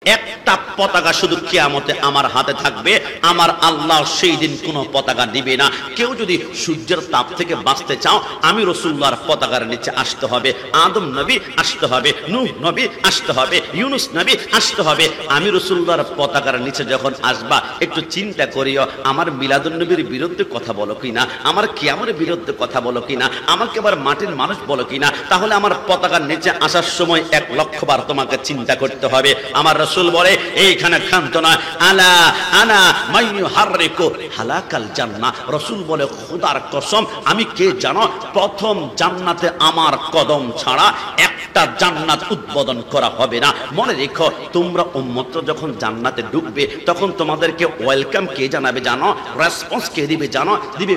একটা পতাকা শুধু কিয়ামতে আমার হাতে থাকবে। আমার আল্লাহ সেই দিন কোনো পতাকা দিবে না। কেউ যদি সূর্যের তাপ থেকে বাঁচতে চাও, আমি রাসূলুল্লাহর পতাকার নিচে আসতে হবে। আদম নবী আসতে হবে, নূহ নবী আসতে হবে, ইউনুস নবী আসতে হবে। আমি রাসূলুল্লাহর পতাকার নিচে যখন আসবা, একটু চিন্তা করিও, আমার মিলাদুন নবীর বিরুদ্ধে কথা বলো কিনা, আমার কিয়ামতের বিরুদ্ধে কথা বলো কিনা, আমাকে আবার মাটির মানুষ বলো কিনা। তাহলে আমার পতাকার নিচে আসার সময় 1,00,000 বার তোমাকে চিন্তা করতে হবে। আমার রাসূল বলে, এইখানে ক্ষান্ত নয়, আলা আনা মাইয়ু হাররিকু হালাকাল জান্নাহ। রাসূল বলে, খোদার কসম, আমি কে জানো? প্রথম জান্নাতে আমার কদম ছাড়া একটা জান্নাত উদ্বোধন করা হবে না। মনে রেখো, তোমরা উম্মত যখন জান্নাতে ঢুকবে, তখন তোমাদেরকে ওয়েলকাম কে জানাবে জানো? রেসপন্স কে দিবে জানো? দিবে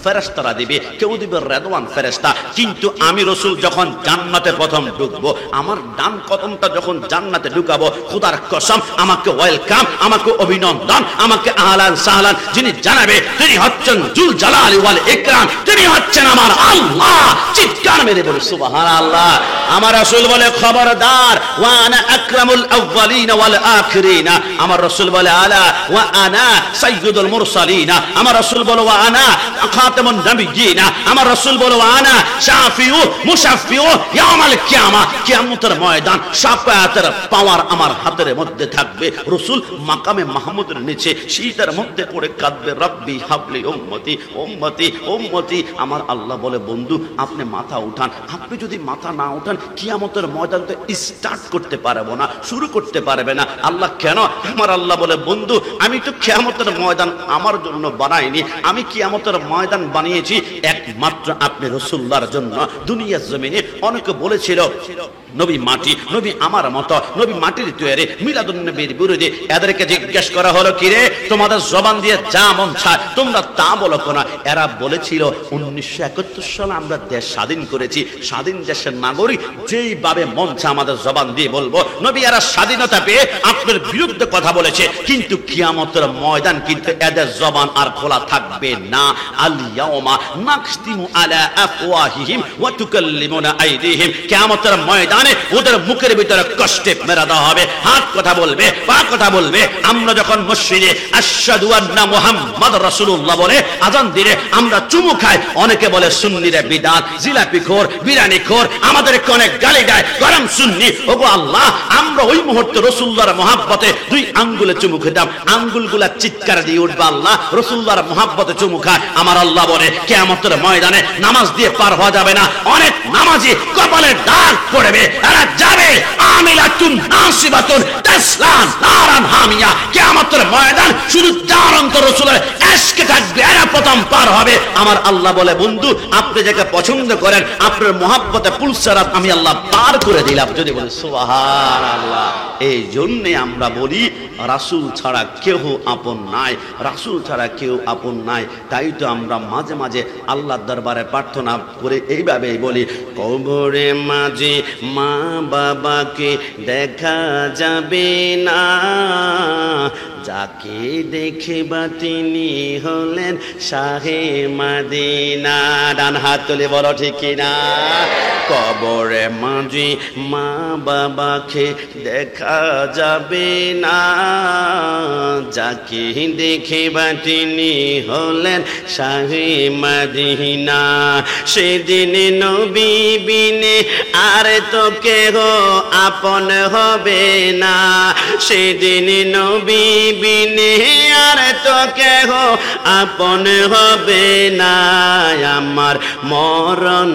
ফেরেশতারা দিবে, কেউ দিবে রেদওয়ান ফেরেশতা। কিন্তু আমি রাসূল যখন জান্নাতে প্রথম ঢুকবো, আমার ডান কদমটা যখন জান্নাতে ঢুকাবো, খোদার কসম, আমাকে ওয়েলকাম, আমাকে অভিনন্দন, আমাকে আহলান সাহলান যিনি জানাবে, তিনি হচ্ছেন জুল জালালি ওয়াল ইকরাম, তিনি হচ্ছেন আমার আল্লাহ। চিৎকার মেরে বলি সুবহানাল্লাহ। আমার রাসূল বলে, খবরদার, ওয়া আনা আকরামুল আউয়ালিন ওয়াল আখিরিন। আমার রাসূল বলে, আলা ওয়া আনা সাইয়্যিদুল মুরসালিন। আমার রাসূল বলে, ওয়া আনা খাতামুন নবিয়্যিন। আমার রাসূল বলে, ওয়া আনা শাফিউ মুশাফিউ ইয়াউমাল কিয়ামা। কিয়ামতের ময়দান শাফায়াতের পাওয়ার আমার হাতের মধ্যে থাকবে। রাসূল মাকামে মাহমুদের নিচে সিজদার মধ্যে পড়ে কাঁদবে, রব্বি হাবলি উম্মতি উম্মতি উম্মতি। আমার আল্লাহ বলে, বন্ধু, আপনি মাথা উঠান। আপনি যদি মাথা না উঠান, কিয়ামতের ময়দান তো স্টার্ট করতে পারবো না, শুরু করতে পারবে না। আল্লাহ কেন? আমার আল্লাহ বলে, বন্ধু, আমি তো কিয়ামতের ময়দান আমার জন্য বানাইনি, আমি কিয়ামতের ময়দান বানিয়েছি একমাত্র আপনি রাসূলুল্লাহর জন্য। দুনিয়ার জমিনে অনেকে বলেছিল নবী মাটি, নবী আমার মতো, নবী মাটির তৈরি, মিলাদুন নবীর বিরোধী। এদেরকে জিজ্ঞেস করা হলো, কি রে, তোমাদের জবান দিয়ে যা মন চায় তোমরা তা বলো কেন? এরা বলেছিল, 1971 সালে আমরা দেশ স্বাধীন করেছি, স্বাধীন দেশের নাগরিক, যেইভাবে মন চায় আমাদের জবান দিয়ে বলবো। নবী এরা স্বাধীনতা পেয়ে আপনার বিরুদ্ধে কথা বলেছে, কিন্তু কিয়ামতের ময়দান কিন্তু এদের জবান আর খোলা থাকবে না। আল ইয়াউমা নাখতিমু আলা আফওয়াহিহিম ওয়া তুকাল্লিমুনা আইদিহিম। কিয়ামতের ময়দান ওদের মুখের ভিতরে কষ্টে মেরে দেওয়া হবে, হাত কথা বলবে, পা কথা বলবে। আমরা যখন মসজিদে আশহাদু আন্না মুহাম্মাদুর রাসূলুল্লাহ বলে আযান দিলে আমরা চুমু খাই। অনেকে বলে সুন্নিরা বিদআত, জিলাপি খোর, বিরিয়ানি খোর, আমাদেরকে অনেক গালি দেয়, গরম সুন্নি। ওগো আল্লাহ, আমরা ওই মুহূর্তে রাসূলুল্লাহর মহব্বতে 2 আঙ্গুলে চুমু খেতাম, আঙ্গুলগুলা চিৎকার দিয়ে উঠবে, আল্লাহ রাসূলুল্লাহর মহব্বতে চুমু খায়। আমার আল্লাহ বলে, কিয়ামতের ময়দানে নামাজ দিয়ে পার হওয়া যাবে না। অনেক নামাজি কপালে দাগ পড়বে, এরা যাবে আমিলাতুন নাসিবাতুন তাসলা নারান হামিয়া। কিয়ামতের ময়দান শুধু জারন্ত রাসূলের ইশকে থাকবে, এরা প্রথম পার হবে। আমার আল্লাহ বলে, বন্ধু, আপনি যাকে পছন্দ করেন, আপনার মহব্বতে পুলসারাত আমি আল্লাহ পার করে দিলাম। যদি বলে সুবহানাল্লাহ। এই জন্যে আমরা বলি, রাসূল ছাড়া কেউ আপন নাই, রাসূল ছাড়া কেউ আপন নাই। তাই তো আমরা মাঝে মাঝে আল্লাহর দরবারে প্রার্থনা করে এইভাবেই বলি, কবরে মাঝে মা বাবাকে দেখা যাবে না, যাকে দেখবা তিনি হলেন শাহে মদিনা। ডান হাত তুলে বলো ঠিক কিনা? কবরে মাঝে মা বাবাকে দেখা যাবে না, যাকে দেখবা তিনি হলেন শাহে মদিনা। সেদিন নবী বিনে আর তো কেহ আপন হবে না, সেদিন নবী বিনে আর তো কেহ আপন হবে না। আমার মরণ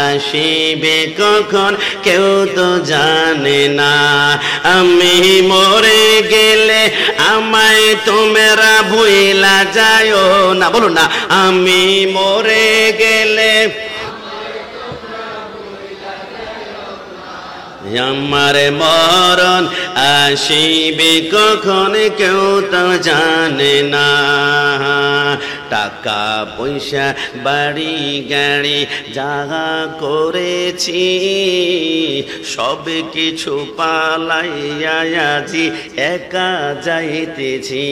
আসিবে কখন কেউ তো জানে না, আমি মরে গেলে আমায় তোমরা ভুইলা যায়ও না। বলুন না, আমি মরে গেলে আমার মরণ আসিবে কখন কেউ তো জানে না। টাকা পয়সা বাড়ি গাড়ি জাগা করেছি, সব কিছু পালাইয়া আজি একা যাইতেছি।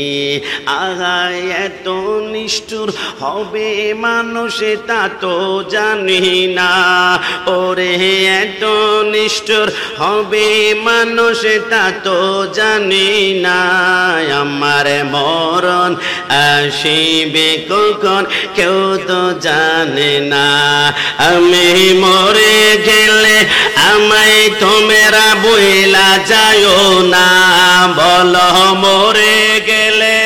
আগায় এত নিষ্ঠুর হবে মানুষ তা তো জানি না, ওরে এত নিষ্ঠুর হবে মানুষ তা তো জানি না। আমার মরণ আসিবে কখন কেউ তো জানে না, আমি মরে গেলে আমায় তোমরা বইলা যায়ও না, বলো মরে গেলে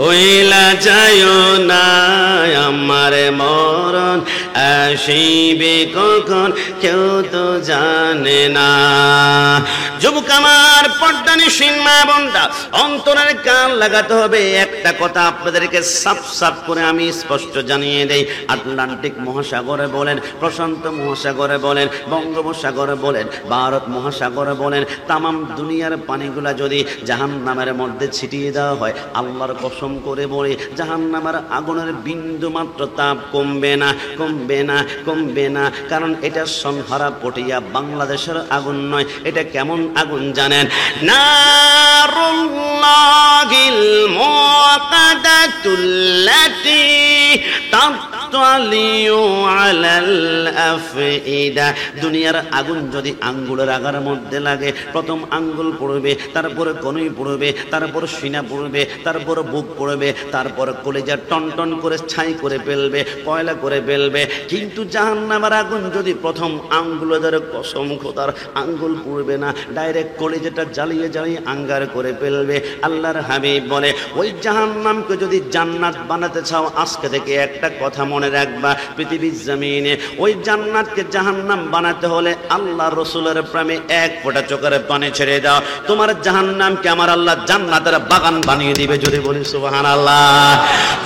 বইলা যায়ও না। আমার মরণ আসিবে কখন কেউ তো জানে না। যুবক আমার, পর্দানিসীন মা বোনরা, অন্তরের কান লাগাতে হবে। একটা কথা আপনাদেরকে সাফ সাফ করে আমি স্পষ্ট জানিয়ে দেই, আটলান্টিক মহাসাগরে বলেন, প্রশান্ত মহাসাগরে বলেন, বঙ্গোপসাগরে বলেন, ভারত মহাসাগরে বলেন, তামাম দুনিয়ার পানিগুলা যদি জাহান্নামের মধ্যে ছিটিয়ে দেওয়া হয়, আল্লাহর কসম করে বলে জাহান্নামের আগুনের বিন্দু মাত্র তাপ কমবে না, কমবে না, কমবে না। কারণ এটা সংহারা পটিয়া বাংলাদেশের আগুন নয়। এটা কেমন আগুন জানেন? নারুল্লাহিল মুকাদ্দাতুল্লাতি তাতালিউ আলাল আফইদা। দুনিয়ার আগুন যদি আঙ্গুলের আগার মধ্যে লাগে, প্রথম আঙ্গুল পড়বে, তারপরে কনুই পড়বে, তারপর সিনা পড়বে, তারপর বুক পড়বে, তারপর কলিজা টন টন করে ছাই করে ফেলবে, কয়লা করে ফেলবে। কিন্তু জাহান্নামের আগুন যদি প্রথম আঙ্গুলে ধরে, কসম খোদার, আঙ্গুল পড়বে না, ডাইরেক্ট কলিজাটা জ্বালিয়ে জ্বালিয়ে আঙ্গার করে ফেলবে। আল্লাহর হাবিব বলে, ওই জাহান্নামকে যদি জান্নাত বানাতে চাও, আজকে থেকে একটা কথা মনে রাখবা, পৃথিবীর জমিনে ওই জান্নাতকে জাহান্নাম বানাতে হলে আল্লাহ রসুলের প্রেমে এক ফোঁটা চোখের পানি ছেড়ে দাও, তোমার জাহান্নামকে আমার আল্লাহ জান্নাতের বাগান বানিয়ে দিবে। যদি বলি সুবহানাল্লাহ।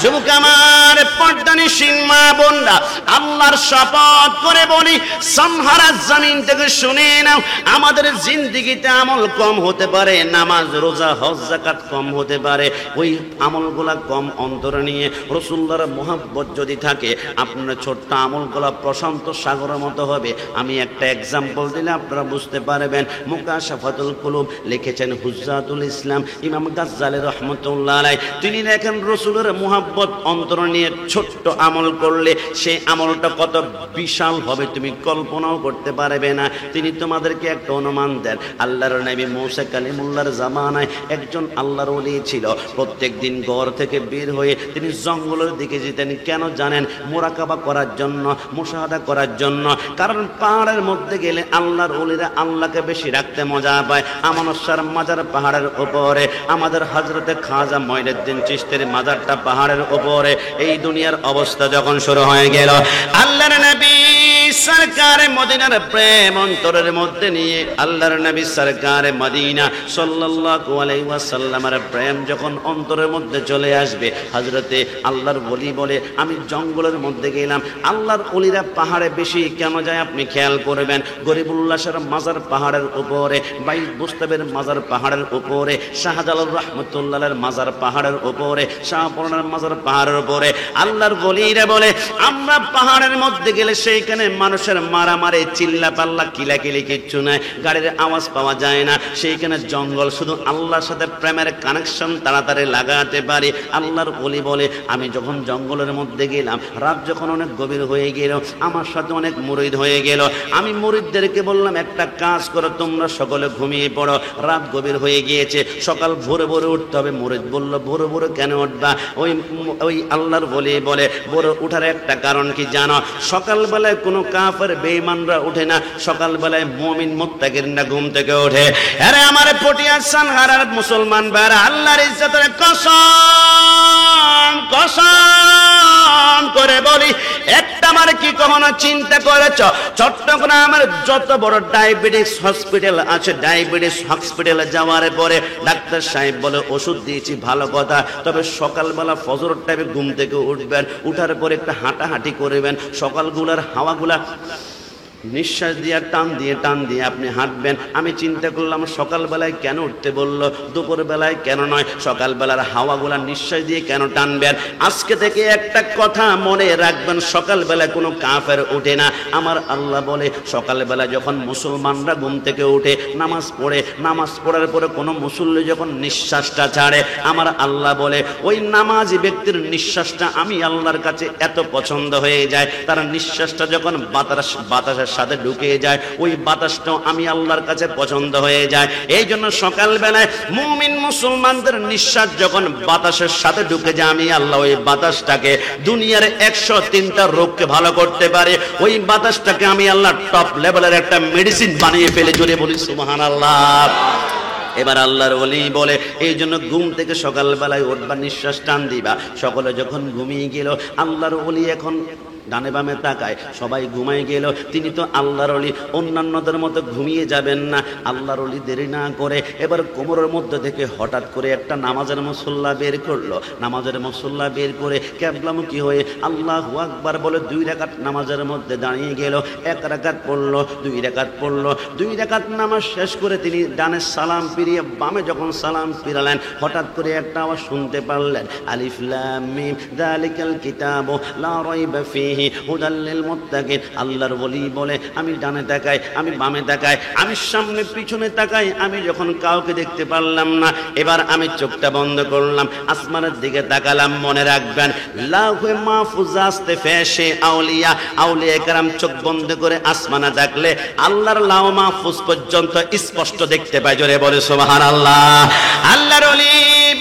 যুবক আমার, পর্দানিসীন মা বোনরা, আল্লাহর শপথ করে বলি, সংহারা জমিন থেকে শুনে নাও, আমাদের জিন্দেগিতে আমল কম হতে পারে, নামাজ রোজা হজ যাকাত কম হতে পারে, ওই আমলগুলা কম অন্তরে নিয়ে রাসূলুল্লাহর মুহাব্বত যদি থাকে, আপনার ছোট্ট আমলগুলা প্রশান্ত সাগরের মতো হবে। আমি একটা এক্সাম্পল দিলে আপনারা বুঝতে পারবেন। মুকাশাফাতুল কুলুব লিখেছেন হুজ্জাতুল ইসলাম ইমাম গাজ্জালী রাহমাতুল্লাহ আলাইহি। তিনি লেখেন, রাসূলের মুহাব্বত অন্তর নিয়ে ছোট্ট আমল করলে সেই আমলটা কত বিশাল হবে তুমি কল্পনাও করতে পারবে না। তিনি তোমাদেরকে একটা অনুমান দেন। আল্লাহর নবী মুসা কালিমুল্লাহর জামানায় একজন আল্লাহর ওলি ছিল। প্রত্যেক দিন ঘর থেকে বের হয়ে তিনি জঙ্গলের দিকে যেতেন। কেন জানেন? মুরাকাবা করার জন্য, মুশাহাদা করার জন্য। কারণ পাহাড়ের মধ্যে গেলে আল্লাহর ওলিরা আল্লাহকে বেশি রাখতে মজা পায়। আমানসার মাজার পাহাড়ের উপরে, আমাদের হযরতে খাজা মঈনুদ্দিন চিশতির মাজারটা পাহাড়ের উপরে। এই দুনিয়ার অবস্থা যখন শুরু হয়ে গেল, আল্লাহর নবী সরকারে মদিনার প্রেম অন্তরের মধ্যে নিয়ে, আল্লাহর নবী সরকারে মদিনা সাল্লাল্লাহু আলাইহি ওয়াসাল্লামের প্রেম যখন অন্তরের মধ্যে চলে আসবে, হযরতে আল্লাহর ওলি বলে, আমি জঙ্গলের মধ্যে গেলাম। আল্লাহর ওলিরা পাহাড়ে বেশি কেন যায় আপনি খেয়াল করবেন। গরিবুল্লাহর মাজার পাহাড়ের উপরে, বাইত বুস্তাবের মাজার পাহাড়ের উপরে, শাহজালাল রহমতুল্লাহের মাজার পাহাড়ের উপরে, শাহপুরানের মাজার পাহাড়ের উপরে। আল্লাহর ওলিরা বলে, আমরা পাহাড়ের মধ্যে গেলে সেইখানে মানুষের মারামারি, চিল্লা পাল্লা, কিলাকিলি কিচ্ছু নাই, গাড়ির আওয়াজ পাওয়া যায় না। সেইখানে জঙ্গল, শুধু আল্লাহর সাথে প্রেমের কানেকশন তাড়াতাড়ি লাগাতে পারি। আল্লাহর ওলি বলে, আমি যখন জঙ্গলের মধ্যে গেলাম, রাত যখন অনেক গভীর হয়ে গেল, আমার সাথে অনেক মুরিদ হয়ে গেল। আমি মুরিদদেরকে বললাম, একটা কাজ করো, তোমরা সকলে ঘুমিয়ে পড়ো, রাত গভীর হয়ে গিয়েছে, সকাল ভোরে ভোরে উঠতে হবে। মুরিদ বলল, ভোরে ভোরে কেন উঠবা? ওই আল্লাহর ওলি বলে, ভোরে উঠার একটা কারণ কি জানো? সকালবেলায় কোনো কাফের বেঈমানরা উঠে না, সকালবেলায় মুমিন মুত্তাকিনরা ঘুম থেকে ওঠে। আরে আমার পটিয়ার সানহারার মুসলমান ভাইরা, আল্লাহর ইজ্জতের কসম কসম করে বলি, একটা আমার কি কখনো চিন্তা করেছ? চট্টগ্রামের যত বড় ডায়াবেটিস হসপিটাল আছে, ডায়াবেটিস হসপিটালে যাওয়ার পরে ডাক্তার সাহেব বলে, ওষুধ দিয়েছি ভালো কথা, তবে সকালবেলা ফজর টাইমে ঘুম থেকে উঠবেন, উঠার পরে একটা হাঁটাহাঁটি করবেন, সকালগুলার হাওয়াগুলা নিঃশ্বাস দিয়ে টান দিয়ে আপনি হাঁটবেন। আমি চিন্তা করলাম সকালবেলায় কেন উঠতে বলল, দুপুর বেলায় কেন নয়, সকালবেলার হাওয়াগুলা নিঃশ্বাস দিয়ে কেন টানবেন? আজকে থেকে একটা কথা মনে রাখবেন, সকালবেলায় কোনো কাফের ওঠে না। আমার আল্লাহ বলে সকালবেলা যখন মুসলমানরা ঘুম থেকে উঠে নামাজ পড়ে, নামাজ পড়ার পরে কোনো মুসল্লি যখন নিঃশ্বাসটা ছাড়ে, আমার আল্লাহ বলে ওই নামাজি ব্যক্তির নিঃশ্বাসটা আমি আল্লাহর কাছে এত পছন্দ হয়ে যায়, তার নিঃশ্বাসটা যখন বাতাসের সাথে ঢুকে যায়, ওই বাতাসটাও আমি আল্লাহর কাছে পছন্দ হয়ে যায়। এই জন্য সকালবেলায় মুমিন মুসলমানদের নিঃশ্বাস যখন বাতাসের সাথে ঢুকে যায়, আমি আল্লাহ ওই বাতাসটাকে দুনিয়ার 103টা রোগকে ভালো করতে পারে, ওই বাতাসটাকে আমি আল্লাহ টপ লেভেলের একটা মেডিসিন বানিয়ে ফেলে। জোরে বলি সুবহানাল্লাহ। এবার আল্লাহর ওলি বলে এই জন্য ঘুম থেকে সকালবেলায় উঠবা, নিঃশ্বাস টান দিবা। সকলে যখন ঘুমিয়ে গেল, আল্লাহর ওলি এখন ডানে বামে তাকায়, সবাই ঘুমাই গেল, তিনি তো আল্লাহর ওলি, অন্যান্যদের মতো ঘুমিয়ে যাবেন না। আল্লাহর ওলি দেরি না করে এবার কোমরের মধ্যে থেকে হঠাৎ করে একটা নামাজের মুসল্লা বের করলো। নামাজের মুসল্লা বের করে কিবলামুখী হয়ে আল্লাহু আকবার বলে 2 রাকাত নামাজের মধ্যে দাঁড়িয়ে গেল। 1 রাকাত পড়লো, 2 রাকাত পড়লো, 2 রাকাত নামাজ শেষ করে তিনি ডানে সালাম ফিরিয়ে বামে যখন সালাম ফিরালেন, হঠাৎ করে একটা আওয়াজ শুনতে পারলেন, আলিফ লাম মিম যালিকাল কিতাবু লা রাইবা ফীহি হুদাল লিল মুত্তাকিন। আল্লাহর ওলি বলে আমি ডানে তাকাই, আমি বামে তাকাই, আমি সামনে পিছনে তাকাই, আমি যখন কাউকে দেখতে পারলাম না, এবার আমি চোখটা বন্ধ করলাম, আসমানের দিকে তাকালাম। মনে রাখবেন লাউহে মাহফুজ আসতে ফেসে আউলিয়া, আউলিয়া کرام চোখ বন্ধ করে আসমানে তাকলে আল্লাহর লাউ মাহফুজ পর্যন্ত স্পষ্ট দেখতে পায়। জোরে বলে সুবহানাল্লাহ। আল্লাহর ওলি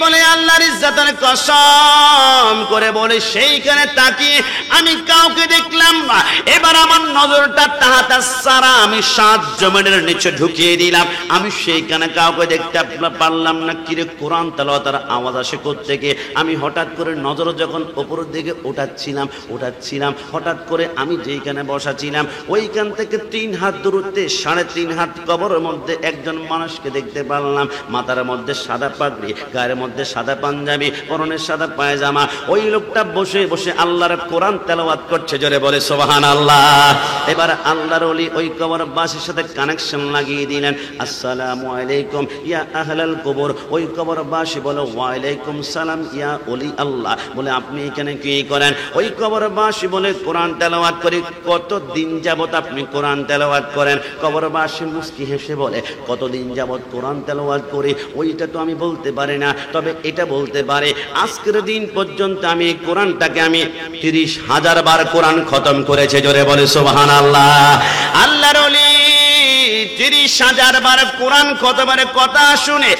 বলে আল্লাহর ইজ্জতের কসম করে বলে সেইখানে তাকিয়ে আমি কাউকে দেখলাম না। এবার আমার নজরটা তাহাতা সারা আমি 7 জমিনের নিচে ঢুকিয়ে দিলাম, আমি সেইখানে কাউকে দেখতে পারলাম না। কিরে কোরআন তেলাওয়াতের আওয়াজ আসে কোত্থেকে? আমি হঠাৎ করে নজর যখন উপরের দিকে উঠাচ্ছিলাম, হঠাৎ করে আমি যেইখানে বসা ছিলাম ওইখান থেকে 3 হাত দূরত্বে 3.5 হাত কবরের মধ্যে একজন মানুষকে দেখতে পারলাম। মাথার মধ্যে সাদা পাগড়ি, গায়ের মধ্যে সাদা পাঞ্জাবি, পরনে সাদা পায়জামা। ওই লোকটা বসে বসে আল্লাহর কোরআন তেলাওয়াত করছে। জোরে বলে সুবহানাল্লাহ। এবার আল্লাহর ওলি ওই কবরবাসীর সাথে কানেকশন লাগিয়ে দিলেন। আসসালামু আলাইকুম ইয়া আহলাল কবর। ওই কবরবাসী বলে ওয়া আলাইকুম সালাম ইয়া ওলি আল্লাহ। বলে আপনি এখানে কি করেন? ওই কবরবাসী বলে কোরআন তেলাওয়াত করি। কতদিন যাবত আপনি কোরআন তেলাওয়াত করেন? কবরবাসী মুস্কি হেসে বলে কতদিন যাবত কোরআন তেলাওয়াত করি ওইটা তো আমি বলতে পারি না, তবে এটা বলতে পারি আজকের দিন পর্যন্ত আমি কোরআনটাকে আমি 30,000 বার কোরআন খতম করেছে। জোরে বলে সুবহানাল্লাহ। আল্লাহর ওলি 30,000 বার কোরআন খতমের কথা শুনে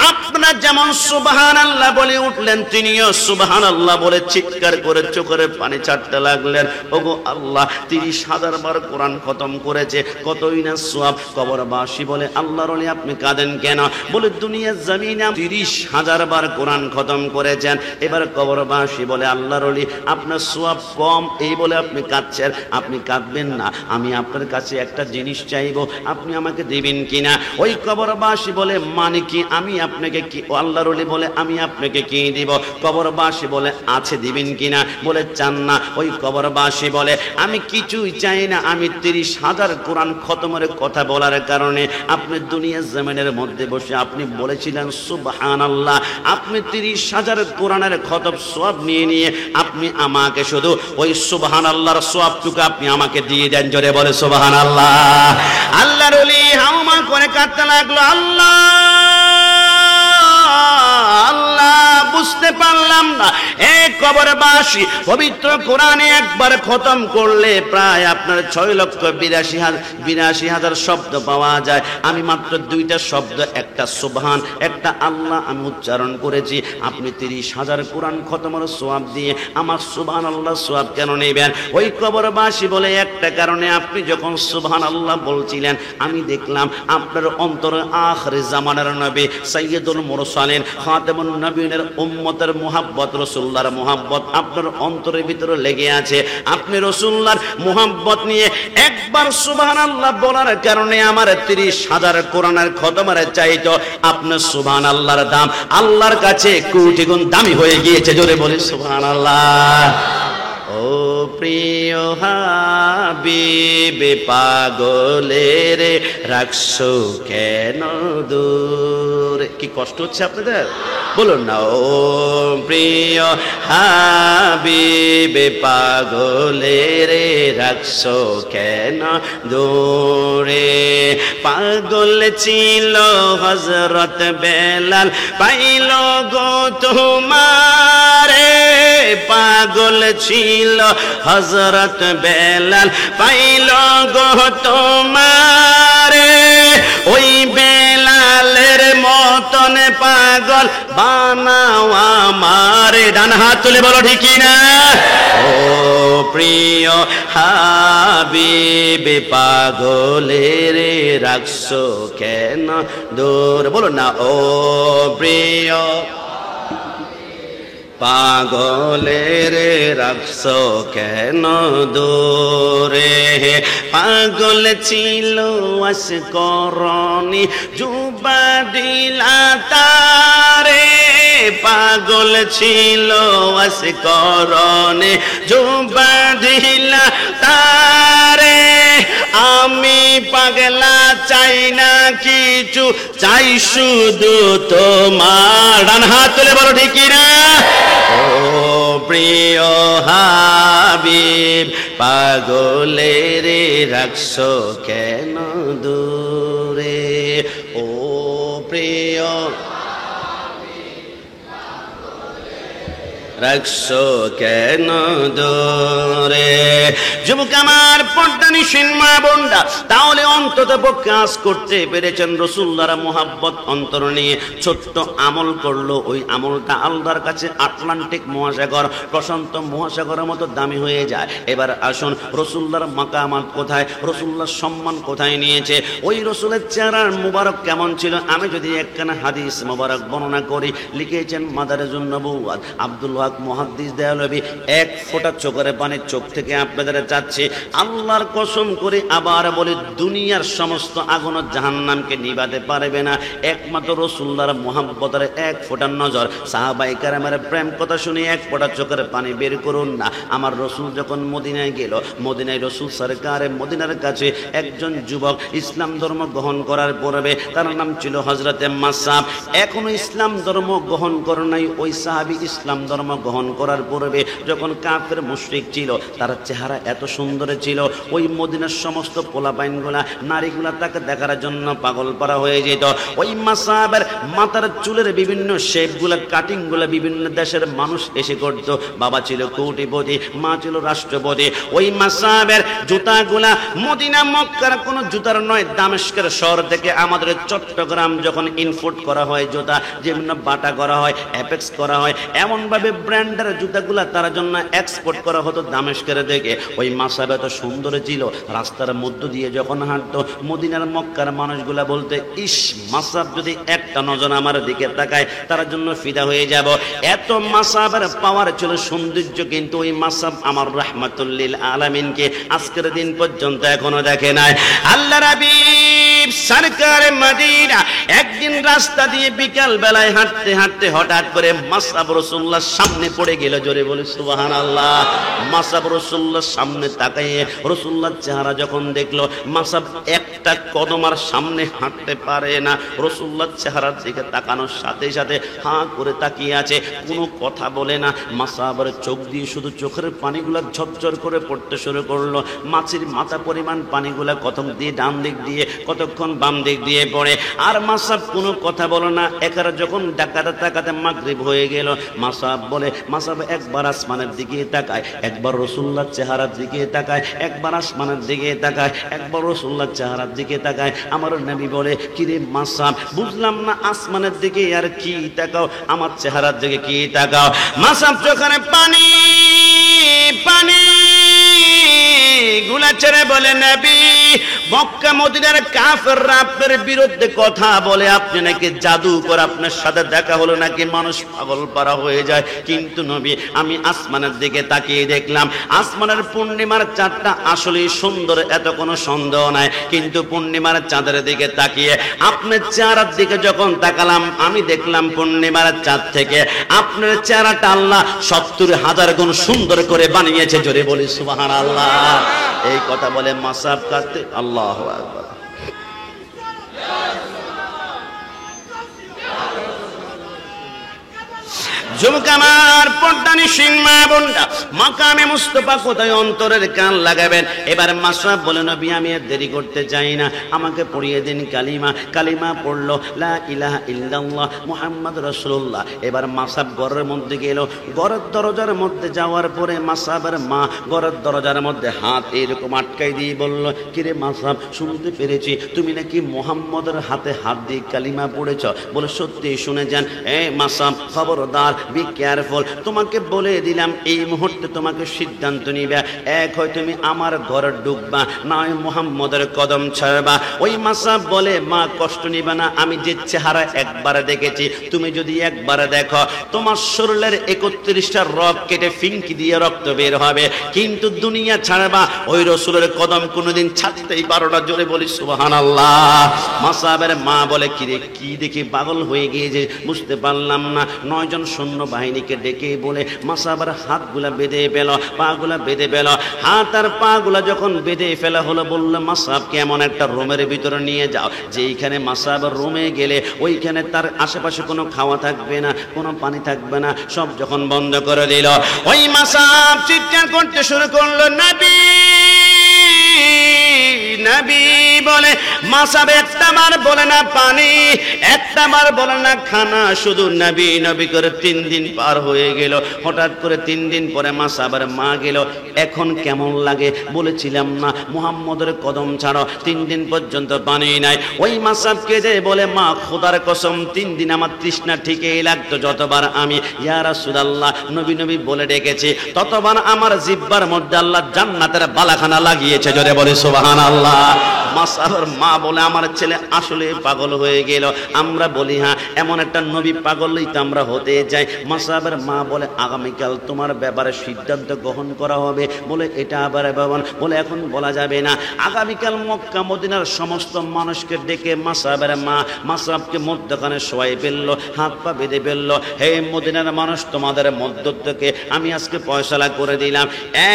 আপনারা যেমন সুবহানাল্লাহ বলে উঠলেন, তিনিও সুবহানাল্লাহ বলে চিৎকার করে চোখের পানি ছাড়তে লাগলেন। ওগো আল্লাহ, 30,000 বার কোরআন খতম করেছে, কতই না সওয়াব। কবরবাসী বলে আল্লাহর ওলি আপনি কাঁদেন কেন? বলে দুনিয়ার জমিনে 30,000 বার কোরআন খতম করেছেন। এবার কবরবাসী বলে আল্লাহর ওলি আপনার সওয়াব কম, এই বলে আপনি কাঁদছেন। আপনি কাঁদবেন না, আমি আপনার কাছে একটা জিনিস চাইবো, আপনি আমাকে দিবেন কিনা? ওই কবরবাসী বলে মানে কি? আমি আপনাকে কি? আল্লাহর ওলি বলে আমি আপনাকে কি দিব? কবরবাসী বলে আছে, দিবেন কিনা? বলে চান না। ওই কবরবাসী বলে আমি কিছুই চাই না, আমি 30,000 কোরআন খতমের কথা বলার কারণে আপনি দুনিয়ার জমিনের মধ্যে বসে আপনি বলেছিলেন সুবহানাল্লাহ, আপনি 30,000 কোরআনের খতম সওয়াব নিয়ে আপনি আমাকে শুধু ওই সুবহানাল্লাহর সওয়াবটুকু আপনি আমাকে দিয়ে দেন। জোরে বলে সুবহানাল্লাহ। আল্লাহর ওলি হাউমা করে কাঁদতে লাগলো, আল্লাহ আল্লাহ, বুঝতে পারলাম না এক কবরবাসী পবিত্র কোরআনে একবার খতম করলে প্রায় আপনার 6,82,000 শব্দ পাওয়া যায়। আমি মাত্র 2টা শব্দ, একটা সুবহান একটা আল্লাহ আমি উচ্চারণ করেছি। আপনি 30,000 কোরআন খতমের সওয়াব দিয়ে আমার সুবহানাল্লাহ সওয়াব কেন নেবেন? ওই কবরবাসী বলে একটা কারণে, আপনি যখন সুবহানাল্লাহ বলছিলেন আমি দেখলাম আপনার অন্তরে আখির জামানার নবী সাইয়্যিদুল মুরসালিন খাতামুন নবীনের উম্মতের মুহাব্বত, রাসূলুল্লাহর মুহাব্বত আপনার অন্তরের ভিতরে লেগে আছে। আপনি রাসূলুল্লাহর মুহাব্বত নিয়ে একবার সুবহানাল্লাহ বলার কারণে আমার 30,000 কোরআনের খতমের চাইতো আপনার সুবহানাল্লাহর দাম আল্লাহর কাছে কোটি গুণ দামি হয়ে গিয়েছে। জোরে বলি সুবহানাল্লাহ। ও ও প্রিয় হাবিব পাগলের রাখছো কেন দূর। কি কষ্ট হচ্ছে আপনাদের? বলুন না, ও প্রিয় হাবিব পাগলের রাখছো কেন দূরে। পাগল ছিল হযরত বেলাল পাইল গো তোমারে। পাগল ছিল হযরত বেলাল পাইল গো তোমারে। ওই বেলালের মতন পাগল বানাও আমারে। ডান হাত তুলে বলো ঠিক না? ও প্রিয় হাবিব পাগলের রাখছো কেন দূর। বলো না, ও প্রিয় পাগলের রাখছো কেন দূরে। পাগল ছিল আশকরণী যুবা দিলা তারে। পাগল ছিল আশকরণী যুবা দিলা তারে। আমি পাগলা চাই না কিছু, চাই শুধু তোমার। ডান হাত তুলে বলো ঠিক না? ও প্রিয় হাবিব পাগলের রাখছো কেন দূরে। ও প্রিয় রাখছো কেন দূরে। যুবক আমার, পর্দা নিশিন মা বোনরা, তাহলে অন্তত পক্ষে কাজ করতে পেরেছেন। রাসূলুল্লাহর মুহাব্বত অন্তর নিয়ে ছোট্ট আমল করলো। ওই আমলটা আল্লাহর কাছে আটলান্টিক মহাসাগর, প্রশান্ত মহাসাগরের মতো দামি হয়ে যায়। এবার আসুন, রাসূলুল্লাহর মাকামাত কোথায়, রাসূলুল্লাহর সম্মান কোথায় নিয়েছে, ওই রাসূলের চেহারার মুবারক কেমন ছিল। আমি যদি একখানা হাদিস মুবারক বর্ণনা করি, লিখেছেন মাদারিজুন নবুওয়াত আব্দুল হক মুহাদ্দিস দেওলভী। এক ফোঁটা চোখের পানি চোখ থেকে আপনাদের যাচ্ছে। আল্লাহর কসম করে আবার বলে, দুনিয়ার সমস্ত আগুন জাহান্নামকে নিভাতে পারবে না, একমাত্র রাসূলুল্লাহর মুহাব্বতের এক ফোঁটা নজর। সাহাবায়ে কেরামের প্রেম কথা শুনে এক ফোঁটা চোখের পানি বের করুন না। আমার রাসূল যখন মদিনায় গেল, মদিনায় রাসূল সরকারে মদিনার কাছে একজন যুবক ইসলাম ধর্ম গ্রহণ করার পূর্বে, তার নাম ছিল হযরতে মাসআব। এখনো ইসলাম ধর্ম গ্রহণ করে নাই। ওই সাহাবী ইসলাম ধর্ম গ্রহণ করার পূর্বে যখন কাফের মুশরিক ছিল, তার চেহারা এত সুন্দর ছিল, ওই মদিনার সমস্ত পোলাপাইনগুলা, নারীগুলা তাকে দেখার জন্য পাগল পারা হয়ে যেত। ওই মাসআবের মাথার চুলের বিভিন্ন শেপগুলা, কাটিংগুলা বিভিন্ন দেশের মানুষ এসে করতো। বাবা ছিল কোটিপতি, মা ছিল রাষ্ট্রপতি। ওই মাসআবের জুতাগুলা মদিনা মক্কার কোনো জুতার নয়, দামেস্কের শহর থেকে আমাদের চট্টগ্রাম যখন ইনপোর্ট করা হয় জুতা, যেমন বাটা করা হয়, অ্যাপেক্স করা হয়, এমন ভাবে ব্র্যান্ডের জুতাগুলা তার জন্য এক্সপোর্ট করা হতো দামেস্কের দিকে। ওই মাসআব এত সুন্দর ছিল, রাস্তার মধ্য দিয়ে যখন হাঁটতো, মদিনার মক্কার মানুষগুলা বলতে, ইস, মাসআব যদি একটা নজর আমার দিকে তাকায়, তার জন্য ফিদা হয়ে যাব। এত মাসআবের পাওয়ার ছিল, সৌন্দর্য। কিন্তু ওই মাসআব আমার রাহমাতুল লিল আলামিনকে আজকের দিন পর্যন্ত এখনো দেখে নাই। আল্লাহর হাবিব সরকারে মদিনা একদিন রাস্তা দিয়ে বিকাল বেলায় হাঁটতে হাঁটতে হঠাৎ করে মাসআব রাসূলুল্লাহর সামনে পড়ে গেল। জোরে বলে সুবহানাল্লাহ। মাসআব রাসূলুল্লাহর সামনে তাকায়ে রাসূলুল্লাহর চেহারা যখন দেখলো, মাসআব একটা কদম আর সামনে হাঁটতে পারে না। রাসূলুল্লাহর চেহারার দিকে তাকানোর সাথে সাথে হাঁ করে তাকিয়ে আছে, কোনো কথা বলে না। মাসআবের চোখ দিয়ে শুধু চোখের পানিগুলা ঝরঝর করে পড়তে শুরু করলো। মাছের মাথা পরিমাণ পানিগুলা কতক্ষণ দিয়ে ডান দিক দিয়ে, কতক্ষণ বাম দিক দিয়ে পড়ে। আর মাসআব কোনো কথা বলে না। একার যখন ডাকাতে তাকাতে মাগরিব হয়ে গেল, মাসআব বলে, মাসআব একবার আসমানের দিকে তাকায়, একবার রাসূলুল্লাহর চেহারার দিকে তাকায়, একবার আসমানের দিকে তাকায়, একবার রাসূলুল্লাহর চেহারার দিকে তাকায়। আমার নবী বলে, কিরে মাসআব, বুঝলাম না আসমানের দিকে আর কি তাকাও, আমার চেহারার দিকে কি তাকাও। মাসআব চোখে পানি পানি গুলা ছেড়ে বলে, নবী মক্কা মদিনার কাফেররা আপনার বিরুদ্ধে কথা বলে, আপনি নাকি জাদু করে, আপনার সাথে দেখা হলো নাকি মানুষ পাগল পারা হয়ে যায়। কিন্তু নবী, আমি আসমানের দিকে তাকিয়ে দেখলাম, আসমানের পূর্ণিমার চাঁদটা আসলেই সুন্দর, এত কোনো সন্দেহ নাই। কিন্তু পূর্ণিমার চাঁদের দিকে তাকিয়ে আপনার চেহারার দিকে যখন তাকালাম, আমি দেখলাম পূর্ণিমার চাঁদ থেকে আপনার চেহারাটা আল্লাহ 70,000 গুণ সুন্দর করে বানিয়েছে। জোরে বলি সুবহানাল্লাহ। এই কথা বলে মাসাব কাটতে, আল্লাহু আকবার। যুবক আমার, পর্দানি সিং মা বোনরা, মাকামে মুস্তাফা কোথায় অন্তরের কান লাগাবেন। এবার মাসআব বলে, নবী আমি আর দেরি করতে চাই না, আমাকে পড়িয়ে দিন কালিমা। কালিমা পড়লো, লা ইলাহা ইল্লাল্লাহ মুহাম্মাদুর রাসূলুল্লাহ। এবার মাসআব ঘরের মধ্যে গেল, ঘরের দরজার মধ্যে যাওয়ার পরে মাসআবের মা ঘরের দরজার মধ্যে হাত এরকম আটকাই দিয়ে বলল, কিরে মাসআব, শুনতে পেরেছি তুমি নাকি মুহাম্মদের হাতে হাত দিয়ে কালিমা পড়েছ। বলে, সত্যি শুনে যান। মাসআব খবরদার, বি কেয়ারফুল, তোমাকে বলে দিলাম এই মুহূর্তে তোমাকে সিদ্ধান্ত নিবে, এক হয় তুমি আমার ঘরে ঢুকবা, না হয় মুহাম্মদের কদম ছাড়বা। ওই মাসআব বলে, মা কষ্ট নিবে না, আমি যে চেহারা একবার দেখেছি, তুমি যদি একবার দেখো তোমার শরীরের 31টা রগ কেটে ফিঙ্কি দিয়ে রক্ত বের হবে, কিন্তু দুনিয়া ছাড়বা, ওই রাসূলের কদম কোনোদিন ছাড়তেই পারো না। জোরে বলি সুবহানাল্লাহ। মাসআবের মা বলে, কিরে কি দেখি পাগল হয়ে গিয়েছে, বুঝতে পারলাম না। 9 জন সৈন্য বাহিনীকে ডেকে বলে মাসআবের হাতগুলা বেঁধে পেল, পাগুলা বেঁধে পেল। হাত আর পাগুলা যখন বেঁধে ফেলা হলো, বললো মাসআবকে এমন একটা রুমের ভিতরে নিয়ে যাও, যেইখানে মাসআবের রুমে গেলে ওইখানে তার আশেপাশে কোনো খাওয়া থাকবে না, কোনো পানি থাকবে না, সব যখন বন্ধ করে দিল, ওই মাসআব চিৎকার করতে শুরু করলো, নবী নবী বলে। মাসআব একটা বার বলে না পানি, একটা বার বলে না খানা, শুধু নবী নবী করে 3 দিন পার হয়ে গেল। হঠাৎ করে 3 দিন পরে মাসআবের মা গেল, এখন কেমন লাগে? বলেছিলাম না মুহাম্মদের কদম ছাড়ো, 3 দিন পর্যন্ত পানি নাই। ওই মাসআবকে যে বলে, মা খোদার কসম 3 দিন আমার তৃষ্ণা ঠিকই লাগতো, যতবার আমি ইয়া রাসূলুল্লাহ নবী নবী বলে ডেকেছি, ততবার আমার জিহ্বার মধ্যে আল্লাহ জান্নাতের বালাখানা লাগিয়েছে। জোরে বলে সুবহানাল্লাহ। মাসআবের মা বলে, আমার ছেলে আসলে পাগল হয়ে গেল। আমরা বলি, হ্যাঁ এমন একটা নবী পাগলই তো আমরা হতে যাই। মাসআবের মা বলে, আগামীকাল তোমার ব্যাপারে সিদ্ধান্ত গ্রহণ করা হবে। বলে, এটা আবার বাবা? বলে, এখন বলা যাবে না। আগামীকাল মক্কা মদিনার সমস্ত মানুষকে ডেকে মাসআবের মা মাসআবকে মধ্যখানে শোয়াই ফেললো, হাত পা বেঁধে ফেললো। হে মদিনার মানুষ, তোমাদের মধ্য থেকে আমি আজকে ফয়সালা করে দিলাম,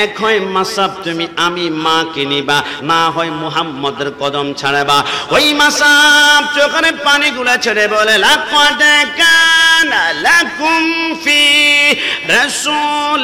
এক হয় মাসআব তুমি আমি মাকে নিবা, না হয় মুহাম্মদের কদম ছাড়বা। ওই মাসআব চোখের পানিগুলা ছেড়ে বলে, লাকাদ কানা লাকুম ফি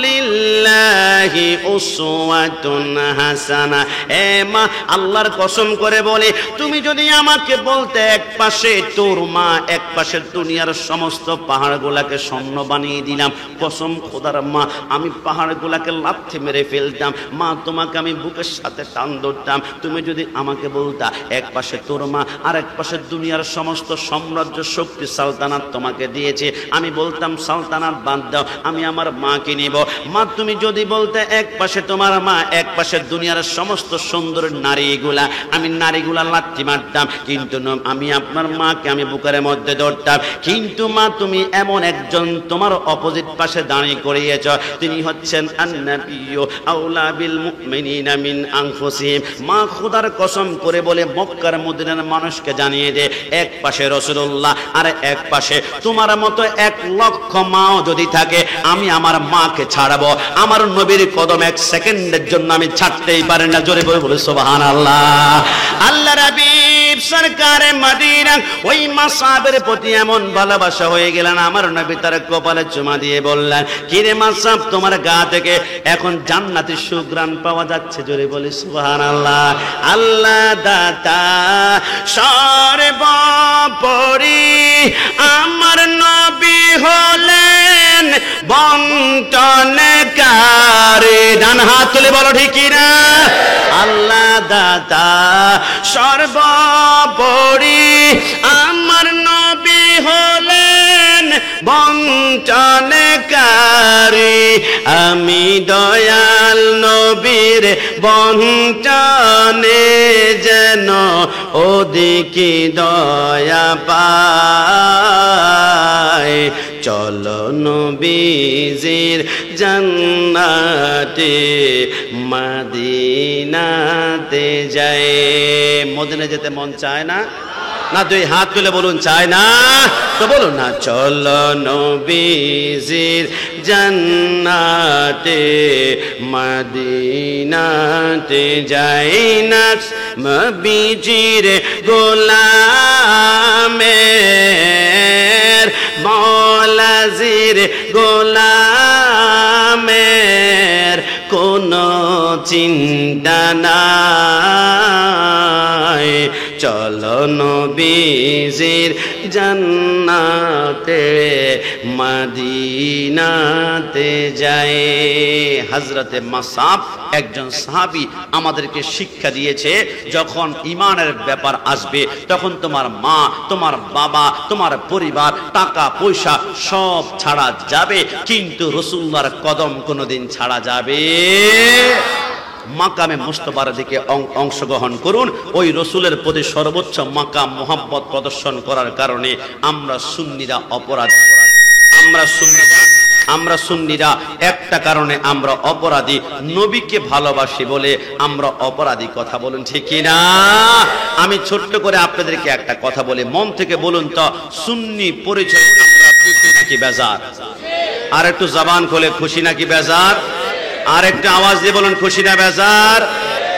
রাসূলিল্লাহি উসওয়াতুন হাসানা। এ মা, আল্লাহর কসম করে বলে, তুমি যদি আমাকে বলতে এক পাশে তোর মা, এক পাশে দুনিয়ার সমস্ত পাহাড়গুলাকে স্বর্ণ বানিয়ে দিলাম, কসম খোদার মা, আমি পাহাড়গুলাকে লাথি মেরে ফেলতাম। মা, তোমাকে আমি বুকের সাথে টান ধরতাম। তুমি যদি আমাকে বলতা এক পাশে তোর মা আর এক পাশে দুনিয়ার সমস্ত সাম্রাজ্য শক্তি সালতানাত তোমাকে দিয়েছে, আমি বলতাম সালতানাত বাদ দাও, আমি আমার মাকে নিব। মা, তুমি যদি বলতে এক পাশে তোমার মা, এক পাশে দুনিয়ার সমস্ত সুন্দর নারীগুলা, আমি নারীগুলা লাথি মারতাম, কিন্তু আমি আপনার মাকে আমি বুকের মধ্যে ধরতাম। কিন্তু মা, তুমি এমন একজন তোমার অপোজিট পাশে দাঁড়িয়ে করিয়েছ, তিনি হচ্ছেন আন-নাবিয়্যু আওলা বিল মুমিনিনা মিন আনফুসিহিম। মা, খোদার কসম করে বলে মক্কার মদিনার মানুষকে জানিয়ে দে, এক পাশে রাসূলুল্লাহ আর এক পাশে তোমার মতো 1 লক্ষ মাও যদি থাকে, আমি আমার মাকে ছাড়বো, আমার নবীর কদম 1 সেকেন্ডের জন্য আমি ছাড়তেই পারি না। জোরে বলে সুবহানাল্লাহ। আল্লাহ হাবিব সরকারে মদিনা ওই মাসআবের প্রতি এমন ভালোবাসা হয়ে গেলেন, আমার নবী তার কপালে চুমা দিয়ে বললেন, কিরে মাসআব, তোমার গা থেকে এখন জান্নাতি সুঘ্রাণ পাওয়া যাচ্ছে। জোরে বলে সুবহানাল্লাহ। আল্লাহ দাতা সর্বোপরি আমার নবী হলেন বন্টনকারী। ডান হাত তুলে বলো ঠিক কিনা? আল্লাহ দাতা সর্বোপরি আমার নবী হলেন বঞ্চনকারী, আমি দয়াল নবীর বঞ্চনে যেন ওদিকে দয়া পায়। চলো নবীজির জান্নাতে মদিনাতে যায়। মদিনা যেতে মন চায় না? না, দুই হাত তুলে বলুন চায় না? তো বলুন না, চলো নবীজির জান্নাতে মদিনাতে যাই না। নবীজির গোলামের মৌলাজির গোলামের কোনো চিন্তা নাই। চলো নবীজির জান্নাতে মদিনাতে যায়। হযরতে মাসআব একজন সাহাবী আমাদেরকে শিক্ষা দিয়েছে, যখন ঈমানের ব্যাপার আসবে তখন তোমার মা, তোমার বাবা, তোমার পরিবার, টাকা পয়সা সব ছাড়া যাবে, কিন্তু রাসূলুল্লাহর কদম কোনোদিন ছাড়া যাবে। মাকামে মুস্তাফার দিকে অংশগ্রহণ করুন। ওই রসুলের প্রতি সর্বোচ্চ মাকাম মোহাব্বত প্রদর্শন করার কারণে আমরা সুন্নিরা অপরাধী। আমরা সুন্নিরা একটা কারণে আমরা অপরাধী, নবীকে ভালোবাসি বলে আমরা অপরাধী। কথা বলুন ঠিক কিনা? আমি ছোট্ট করে আপনাদেরকে একটা কথা বলি, মন থেকে বলুন তো, সুন্নি পরিচয় আমরা খুশি নাকি বেজার? আর একটু জবান খুলে, খুশি নাকি বেজার? আর একটা আওয়াজ দিয়ে বলুন, খুশি না বেজার?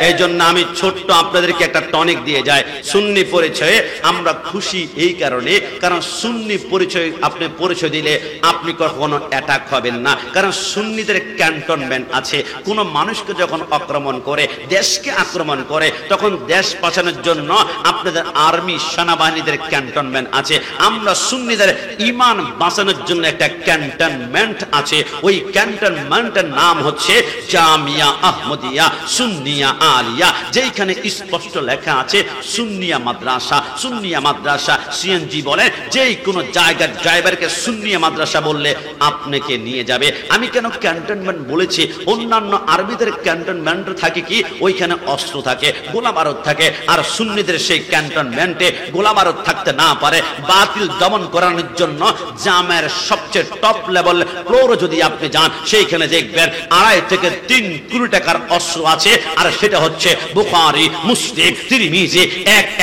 এই জন্য আমি ছোট্ট আপনাদেরকে একটা টনিক দিয়ে যাই, সুন্নি পরিচয়ে আমরা খুশি এই কারণে, কারণ সুন্নি পরিচয় আপনি পরিচয় দিলে আপনি কখনো অ্যাটাক হবেন না, কারণ সুন্নিদের ক্যান্টনমেন্ট আছে। কোনো মানুষকে যখন আক্রমণ করে, দেশকে আক্রমণ করে, তখন দেশ বাঁচানোর জন্য আপনাদের আর্মি সেনাবাহিনীদের ক্যান্টনমেন্ট আছে। আমরা সুন্নিদের ঈমান বাঁচানোর জন্য একটা ক্যান্টনমেন্ট আছে। ওই ক্যান্টনমেন্টের নাম হচ্ছে জামিয়া আহমদিয়া সুন্নিয়া আলিয়া, যেখানে স্পষ্ট লেখা আছে সুন্নিয়া মাদ্রাসা। সুন্নিয়া মাদ্রাসা সিএনজি বলে, যেই কোনো জায়গার ড্রাইভারকে সুন্নিয়া মাদ্রাসা বললে আপনাকে নিয়ে যাবে। আমি কেন ক্যান্টনমেন্ট বলেছি? অন্যান্য আরবিদের ক্যান্টনমেন্ট থাকে কি, ওইখানে অস্ত্র থাকে, গোলা বারুদ থাকে, আর সুন্নিদের সেই ক্যান্টনমেন্টে গোলা বারুদ থাকতে না পারে। বাতিল দমন করানোর জন্য জামের সবচেয়ে টপ লেভেল ফ্লোরে যদি আপনি যান, সেইখানে দেখবেন 2.5 থেকে 3 কোটি টাকার অস্ত্র আছে, আর সেটা হচ্ছে বুখারী, মুসলিম, তিরমিজি,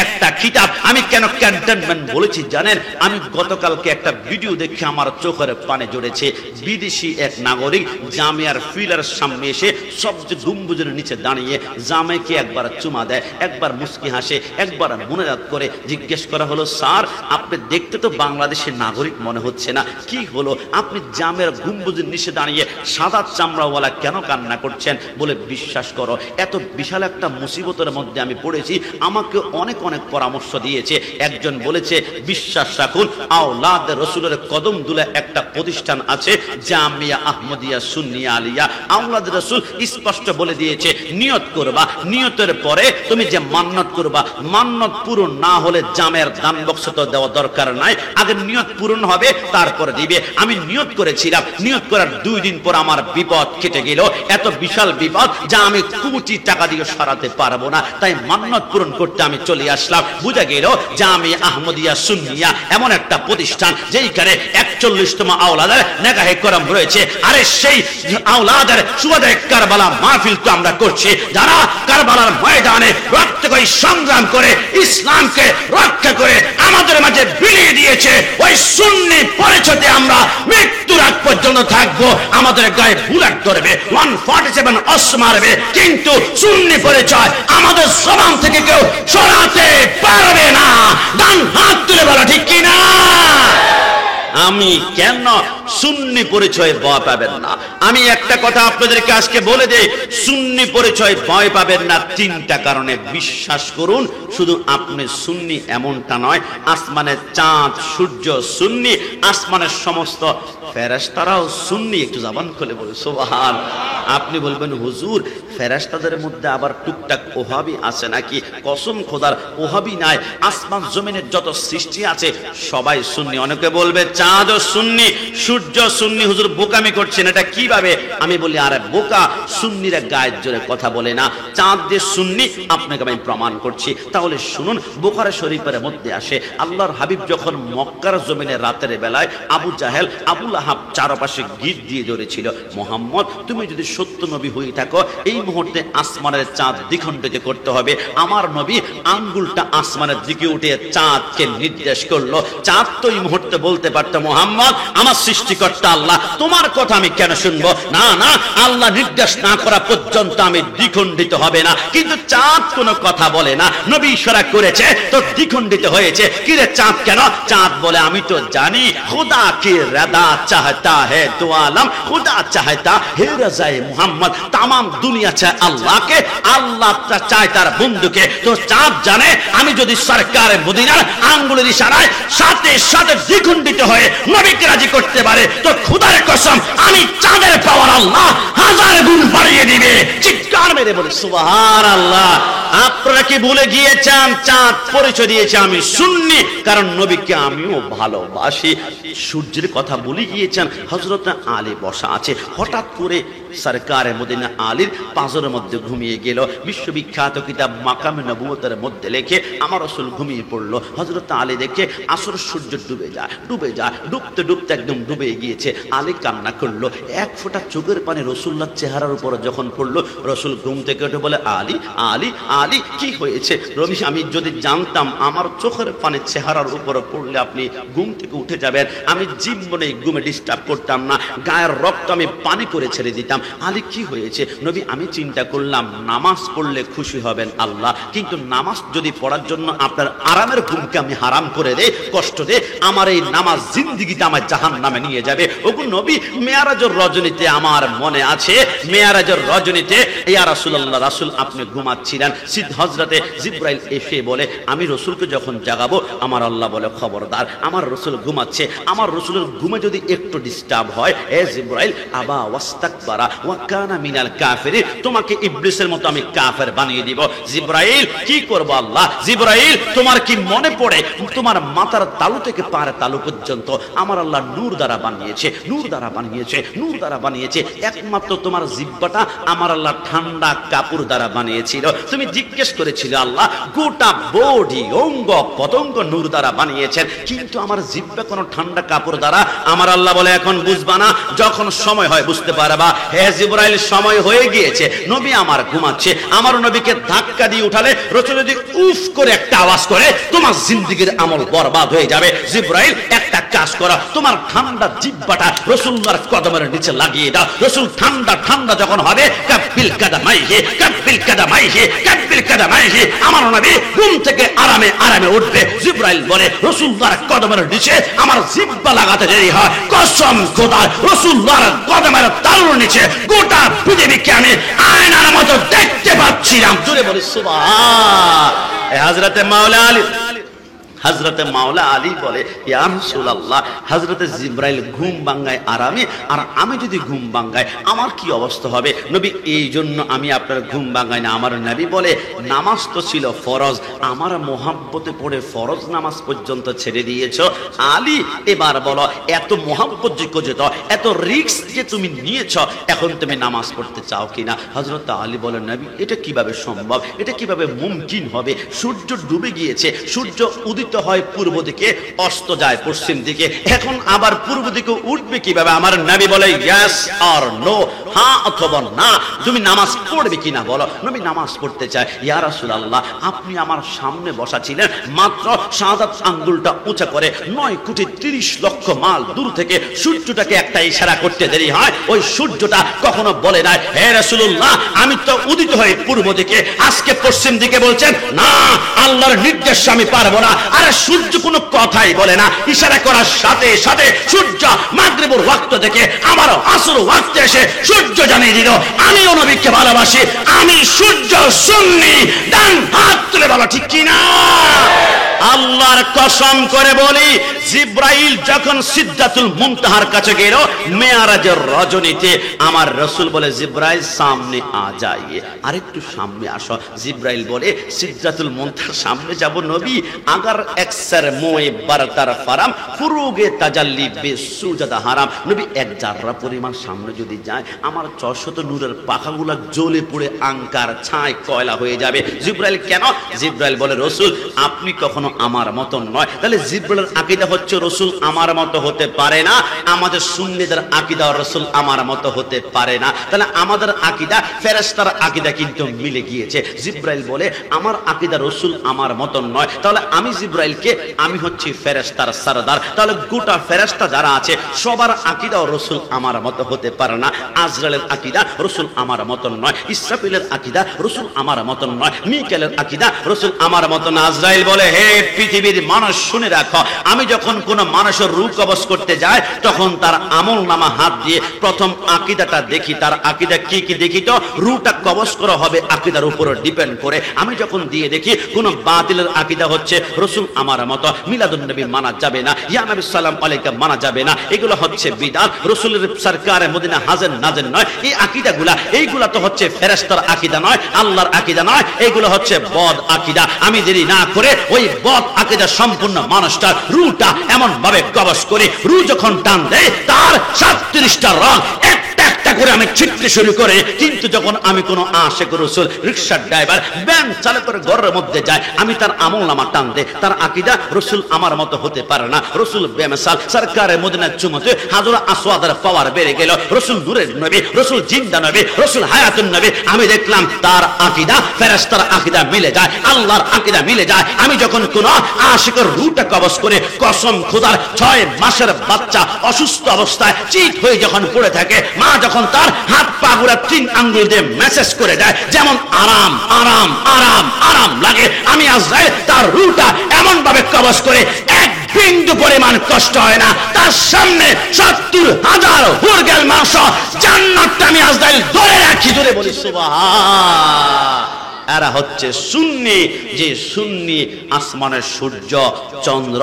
একটা কিতাব। আমি কেন ক্যান্টনমেন্ট বলেছি জানেন? আমি গতকালকে একটা ভিডিও দেখে আমার চোখের পানে জড়েছে। বিদেশি এক নাগরিক জামিয়ার ফিলার সামনে এসে সবচেয়ে গম্বুজের নিচে দাঁড়িয়ে জামাইকে একবার চুমা দেয়, একবার মুস্কি হাসে, একবার মুনাজাত করে। জিজ্ঞেস করা হলো, স্যার আপনি দেখতে তো বাংলাদেশের নাগরিক মনে হচ্ছে না, কি হলো আপনি জামের গম্বুজের নিচে দাঁড়িয়ে সাদা চামড়াওয়ালা কেন কান্না করছেন? বলে, বিশ্বাস করো এত বিশাল একটা মুসিবতের মধ্যে আমি পড়েছি, আমাকে অনেক অনেক পরামর্শ দিয়েছে। একজন বলেছে, বিশ্বাস রাখুন, আওলাদ রসুলের কদম দুলে একটা প্রতিষ্ঠান আছে, জামিয়া আহমদিয়া সুন্নিয়া আলিয়া। আওলাদ রসুল স্পষ্ট বলে দিয়েছে, নিয়ত করবা, নিয়তের পরে তুমি যে মান্নত করবা, মান্নত পূরণ না হলে জামের দান বক্স তো দেওয়া দরকার নাই, আগে নিয়ত পূরণ হবে তারপরে দিবে। আমি নিয়ত করেছিলাম, নিয়ত করার 2 দিন পর আমার বিপদ কেটে গেল। এত বিশাল বিপদ যা আমি কোটি টাকা দিয়ে সারাতে পারবো না, তাই মান্নত পূরণ করতে আমি চলে আসলাম। বুঝা গেল জামিয়া আহমদিয়া সুন্নিয়া এমন একটা প্রতিষ্ঠান যেইখানে 41তম আওলাদের নেকাহে করম রয়েছে। আরে সেই আওলাদের সুবাদে কারবালা মাহফিল তো আমরা করছি, যারা কারবালার ময়দানে রক্তকই সংগ্রাম করে ইসলামকে রক্ষা করে আমাদের মাঝে বিলিয়ে দিয়েছে। ওই সুন্নি পরিচয়ে আমরা মৃত্যুর আগ পর্যন্ত থাকবো। আমাদের গায়ে বুলেট ধরবে, 147 অস্ত্র মারবে, কিন্তু সুন্নি পরিচয় আমাদের জবান থেকে কেউ সরাতে পারবে না। ডান হাত তুলে বলা ঠিক কিনা? আমি কেন সুন্নি পরিচয়ে ভয় পাবেন না? আমি একটা কথা আপনাদেরকে আজকে বলে দেই, সুন্নি পরিচয় ভয় পাবেন না 3টা কারণে। বিশ্বাস করুন, শুধু আপনি সুন্নি এমনটা নয়, আসমানের চাঁদ সূর্য সুন্নি, আসমানের সমস্ত ফেরেশতারাও সুন্নি। একটু জবান খুলে বলে সুবহান। আপনি বলবেন, হুজুর ফেরেশতাদের মধ্যে আবার টুকটাক ওহাবি আছে নাকি? কসম খোদার ওহাবি নাই। আসমান জমিনের যত সৃষ্টি আছে সবাই সুন্নি। অনেকে বলবে চাঁদও সুন্নি, সূর্য সুন্নি, হুজুর বোকামি করছেন, এটা কিভাবে? আমি বলি আরে বোকা, সুন্নিরা গায়ের জোরে কথা বলে না, চাঁদ দিয়ে সুন্নি আপনাকে আমি প্রমাণ করছি। তাহলে শুনুন, বুখারী শরীফের মধ্যে আসে আল্লাহর হাবিব যখন মক্কার জমিনে রাতের বেলায় আবু জাহেল, আবু লাহাব চারপাশে গিট দিয়ে ধরেছিল, মোহাম্মদ তুমি যদি সত্য নবী হয়ে থাকো এই মুহূর্তে আসমানের চাঁদ দ্বিখণ্ডিত করতে হবে। আমার নবী আঙ্গুলটা আসমানের দিকে উঠে চাঁদকে নির্দেশ করলো। চাঁদ তো এই মুহূর্তে বলতে পারতো, মোহাম্মদ আমার সৃষ্টিকর্তা আল্লাহ, তোমার কথা আমি কেন শুনবো? না না, আল্লাহ নির্দেশ না করা পর্যন্ত আমি দ্বিখণ্ডিত হবে না। কিন্তু চাঁদ কোনো কথা বলে না, নবী ইশারা করেছে তো দ্বিখণ্ডিত হয়েছে। কি রে চাঁদ কেন? চাঁদ বলে আমি তো জানি খুদা কি রাদা চাহতা হে দো আলম, খুদা চাহতা হে রাজায়ে মুহাম্মদ, তামাম দুনিয়া চায় আল্লাহকে, আল্লাহ চায় তার বন্ধুকে। তো চাঁদ জানে আমি যদি সরকার মদিনার আঙ্গুলের ইশারায় সাথে সাথে দ্বিখণ্ডিত হয়ে নবীকে রাজি করতে পারে, তো খুদার কসম আমি চাঁদের পাওয়ার আল্লাহ হাজার গুণ বাড়িয়ে দিবে। চিৎকার মেরে বলে সুবহানাল্লাহ। আপনারা কি ভুলে গিয়েছেন চাঁদ পরিচয় দিয়েছে আমি সুন্নি, কারণ নবীকে আমিও ভালোবাসি। সূর্যের কথা ভুলে গিয়েছেন। হযরত আলী বসা আছে, হঠাৎ করে সরকারে মদিনা আলীর পাঁজরের মধ্যে ঘুমিয়ে গেল। বিশ্ববিখ্যাত কিতাব মাকামে নবুয়তের মধ্যে লেখে আমার রাসূল ঘুমিয়ে পড়ল। হযরত আলী দেখে আসর সূর্য ডুবে যায়, ডুবতে ডুবতে একদম ডুবে গিয়েছে। আলী কান্না করলো, এক ফোঁটা চোখের পানি রাসূলুল্লাহর চেহারার উপর যখন পড়লো, রাসূল ঘুম থেকে উঠে বলে আলী আলী আলী কি হয়েছে? রবি আমি যদি জানতাম আমার চোখের পানি চেহারার উপরে পড়লে আপনি ঘুম থেকে উঠে যাবেন, আমি জীবনে ঘুমে ডিস্টার্ব করতাম না, গায়ের রক্ত আমি পানি করে ছেড়ে দিতাম। আলী কি হয়েছে? নবী আমি চিন্তা করলাম নামাজ পড়লে খুশি হবেন আল্লাহ, কিন্তু নামাজ যদি পড়ার জন্য আপনার আরামের ঘুমকে আমি হারাম করে দেই, কষ্ট দেই, আমার এই নামাজ জিন্দেগিতে আমার জাহান্নামে নিয়ে যাবে। ওগো নবী, মেয়ারাজের রজনীতে আমার মনে আছে, মেয়ারাজের রজনীতে ইয়া রাসূলুল্লাহ, রাসূল আপনি ঘুমাচ্ছিলেন, সিদ্ধ হযরতে জিবরাইল এসে বলে আমি রাসূলকে যখন জাগাবো আমার আল্লাহ বলে খবরদার আমার রাসূল ঘুমাচ্ছে, আমার রাসূলের ঘুমে যদি একটু ডিস্টার্ব হয় এ জিবরাইল আবা ওয়াস্তাকবারা ওয়া কানা মিনাল কাফিরিন, তোমাকে ইবলিসের মতো আমি কাফের বানিয়ে দিব। জিবরাইল কি করব আল্লাহ? জিবরাইল তোমার কি মনে পড়ে তোমার মাথার তালু থেকে পায়ের তালু পর্যন্ত আমার আল্লাহ নূর দ্বারা বানিয়েছে, নূর দ্বারা বানিয়েছে, নূর দ্বারা বানিয়েছে। একমাত্র তোমার জিহ্বাটা আমার আল্লাহ ঠান্ডা কাপড় দ্বারা বানিয়েছিল। তুমি জিজ্ঞেস করেছিলে আল্লাহ গোটা বডি অঙ্গ পতঙ্গ নূর দ্বারা বানিয়েছেন, কিন্তু আমার জিহ্বা কোনো ঠান্ডা কাপড় দ্বারা। আমার আল্লাহ বলে এখন বুঝবা না, যখন সময় হয় বুঝতে পারবা। হে জিবরাইল সময় হয়ে গিয়েছে, নবী আমার ঘুমাচ্ছে। আমার নবীকে ধাক্কা দিয়ে উঠালে রাসূল যদি উফ করে একটা আওয়াজ করে তোমার জিন্দেগীর আমল বরবাদ হয়ে যাবে। জিবরাইল একটা কাজ করো, তোমার ঠান্ডা জিহ্বাটা রাসূলুল্লাহর কদমের নিচে লাগিয়ে দাও। রাসূল ঠান্ডা ঠান্ডা যখন হবে কাব্বিল কাদামাইহি কাব্বিল কাদামাইহি কাব্বিল কাদামাইহি, আমার নবী ঘুম থেকে আরামে আরামে উঠবে। জিবরাইল বলে রাসূলুল্লাহর কদমের নিচে আমার জিহ্বা লাগাতে দেরি হয়, কসম খোদার রাসূলুল্লাহর কদমের তালুর নিচে গোটা পৃথিবীকে আমি আয়নার মতো দেখতে পাচ্ছিলাম। জোরে বলি সুবহান। হযরতে মাওলা আলী, হযরতে মাওলা আলী বলে ইয়া রাসূলুল্লাহ, হযরতে জিবরাইল ঘুম ভাঙায় আরামে, আর আমি যদি ঘুম ভাঙাই আমার কি অবস্থা হবে? নবী এই জন্য আমি আপনার ঘুম ভাঙাই না। আমার নবী বলে নামাজ তো ছিল ফরজ, আমার মোহাব্বতে পড়ে ফরজ নামাজ পর্যন্ত ছেড়ে দিয়েছো। আলী এবার বলো এত মোহাব্বত যোগ্য যেত, এত রিস্ক যে তুমি নিয়েছো, এখন তুমি নামাজ পড়তে চাও কিনা? হযরত আলী বলে নবী এটা কিভাবে সম্ভব, এটা কিভাবে মুমকিন হবে? সূর্য ডুবে গিয়েছে, সূর্য উদিত হয় পূর্ব দিকে, অস্ত যায় পশ্চিম দিকে, এখন আবার পূর্ব দিকে উঠবে কিভাবে? আমার নবী বলে ইয়েস অর নো, হ্যাঁ অথবা না, তুমি নামাজ পড়বে কিনা বলো। নবী নামাজ পড়তে চায়। ইয়া রাসূলুল্লাহ আপনি আমার সামনে বসা ছিলেন, মাত্র শাহাদাত আঙ্গুলটা উঁচা করে 9,30,00,000 মাইল দূর থেকে সূর্যটাকে একটা ইশারা করতে দেরি হয়, ওই সূর্যটা কখনো বলে নাই হে রাসূলুল্লাহ আমি তো উদিত হই পূর্ব দিকে, আজকে পশ্চিম দিকে বলছেন না, আল্লাহর নির্দেশ আমি পারবো না। আরে সূর্য কোনো কথাই বলে না, ইশারা করার সাথে সাথে সূর্য মাগরিবের ওয়াক্ত থেকে আবার আসর ওয়াক্তে এসে সূর্য জানিয়ে দিল আমিও নবীকে ভালোবাসি, আমি সূর্য সুন্নি। ডান হাত তুলে বলো ঠিক কি না? আল্লাহর কসম করে বলি জিব্রাইল যখন সিদরাতুল মুনতাহার কাছে গেল মেরাজের রজনীতে, আমার রাসূল বলে জিব্রাইল সামনে আ যাইয়ে, আরেকটু সামনে আসো। জিব্রাইল বলে সিদরাতুল মুনতাহার সামনে যাব নবী, আগার একসার মোয়ে বারতার ফারাম ফুরুগে তাজাল্লি বেসুজাদা হারাম। নবী এক জাররা পরিমাণ সামনে যদি যায়, আমার 600 নূরের পাখাগুলা জ্বলে পুড়ে আঙ্কার ছাই কয়লা হয়ে যাবে। জিব্রাইল কেন? জিব্রাইল বলে রাসূল আপনি কখনো আমার মত নয়। তাহলে জিব্রাইলের আকীদা হচ্ছে রাসূল আমার মত হতে পারে না, আমাদের সুন্নিদের আকীদা রাসূল আমার মত হতে পারে না। তাহলে আমাদের আকীদা ফেরেশতার আকীদা কিন্তু মিলে গিয়েছে। জিব্রাইল বলে আমার আকীদা রাসূল আমার মত নয়, তাহলে আমি জিব্রাইলকে আমি হচ্ছি ফেরেশতার সরদার। তাহলে গোটা ফেরেশতা যারা আছে সবার আকীদা রাসূল আমার মত হতে পারে না। আজরাইলের আকীদা রাসূল আমার মত নয়, ইসরাফিলের আকীদা রাসূল আমার মত নয়, মিকাইলের আকীদা রাসূল আমার মত না। আজরাইল বলে হে পৃথিবীর মানুষ শুনে রাখো, আমি যখন কোন মানুষের রূহ কবজ করতে যাই তখন তার আমলনামা হাত দিয়ে প্রথম আকীদাটা দেখি, তার আকীদা কি কি দেখি, তো রূহটা কবজ করা হবে আকীদার উপর ডিপেন্ড করে। আমি যখন দিয়ে দেখি কোন বাতিলের আকীদা হচ্ছে রাসূল আমার মত, মিলাদুন নবী মানা যাবে না, ইয়া নবী সালাম আলাইকা মানা যাবে না, এগুলো হচ্ছে বিদআত, রাসূলের সরকারে মদিনা হাজের নাজের নয়, এই আকীদাগুলা এইগুলা তো হচ্ছে ফেরেশতার আকীদা নয়, আল্লাহর আকীদা নয়, এগুলো হচ্ছে বদ আকীদা। আমি দেরি না করে ওই বদ আকীদা সম্পূর্ণ মানুষটার রূহটা এমন ভাবে কবজ করে, রূহ যখন টান দেয় তার 37টা রং একটা একটা করে আমি ছিটতে শুরু করে। কিন্তু যখন আমি কোনো আশিক রাসূল, রিকশার ড্রাইভার, ব্যান চালু করে ঘরের মধ্যে যায়, আমি তার আমলনামা টান দেই, তার আকীদা রাসূল আমার মত হতে পারে না। রাসূল বেমিসাল, সরকারে মদিনার চুমতে হাজরা আসওয়াদের পাওয়ার বেড়ে গেল, রাসূল নূরের নবী, রাসূল জিন্দা নবী, রাসূল হায়াতুন নবী। আমি দেখলাম তার আকীদা ফেরেশতার আকীদা মিলে যায়, আল্লাহর আকীদা মিলে যায়। আমি যখন কোন আশিকের রূহটা কবজ করে, কসম খোদার 6 মাসের বাচ্চা অসুস্থ অবস্থায় চিত হয়ে যখন পড়ে থাকে, মা যখন তার হাত পা গুলা 3 আঙ্গুল দিয়ে মেসেজ করে দেয়, যেমন আরাম আরাম আরাম আরাম লাগে, আমি আজরাইল তার রূহটা এমন ভাবে কবজ করে এক বিন্দু পরিমাণ কষ্ট হয় না। তার সামনে 70,000 হুরগেল মাংস জান্নাতটা আমি আজরাইল ধরে রাখি, ধরে বলি সুবহান। এরা হচ্ছে সুন্নি, যে সুন্নি আসমানের সূর্য চন্দ্র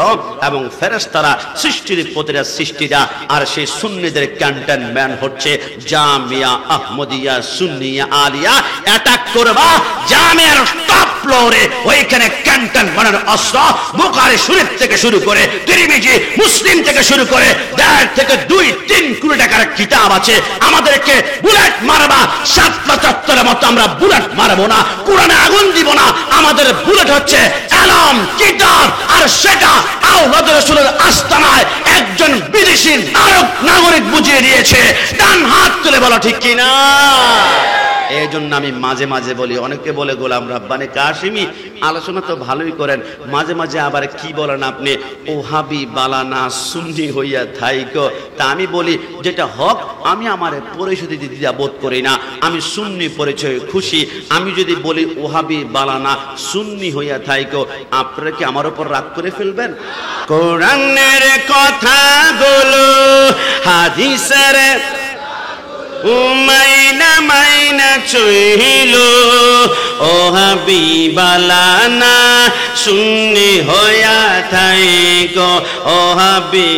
এবং ফেরেশতারা সৃষ্টির প্রতিটা সৃষ্টিরা। আর সেই সুন্নিদের ক্যান্টনম্যান হচ্ছে জামিয়া আহমদিয়া সুন্নিয়া আলিয়া। অ্যাটাক করবা জামিয়ার টপ ফ্লোরে, ওইখানে ক্যান্টনম্যানের অস্ত্র বুখারী শরীফ থেকে শুরু করে তিরমিজি মুসলিম থেকে শুরু করে 1.5 থেকে 2-3 কোটি টাকার কিতাব আছে। আমাদেরকে বুলেট মারবা 775 মতো আমরা বুলেট মারবো না, কোরআনে আগুন দিব না। আমাদের বুলেট হচ্ছে এলম কিতাব, আর সেটা আওলাদ রাসূলের আস্তানায় একজন বিদেশি নাগরিক বুঝিয়ে দিয়েছে। ডান হাত তুলে বলো ঠিক কিনা। এই জন্য আমি মাঝে মাঝে বলি, অনেকে বলে গোলাম রাব্বানি কাশিমি আলোচনা তো ভালোই করেন, মাঝে মাঝে আবার কি বলেন আপনি ওহাবি বালানা সুন্নি হইয়া থাইকো। তা আমি বলি যেটা হক আমি আমারে পরিচয় দিতে দ্বিধা বোধ করি না, আমি সুন্নি পরিচয় খুশি। আমি যদি বলি ওহাবি বালানা সুন্নি হইয়া থাইকো, আপনারা কি আমার উপর রাগ করে ফেলবেন? কোরআনের কথাগুলো হাদিসের মাইনা মাইনা চইল, ও হাবিবালানা সুন্নি হইয়া থাইকো, ও হাবি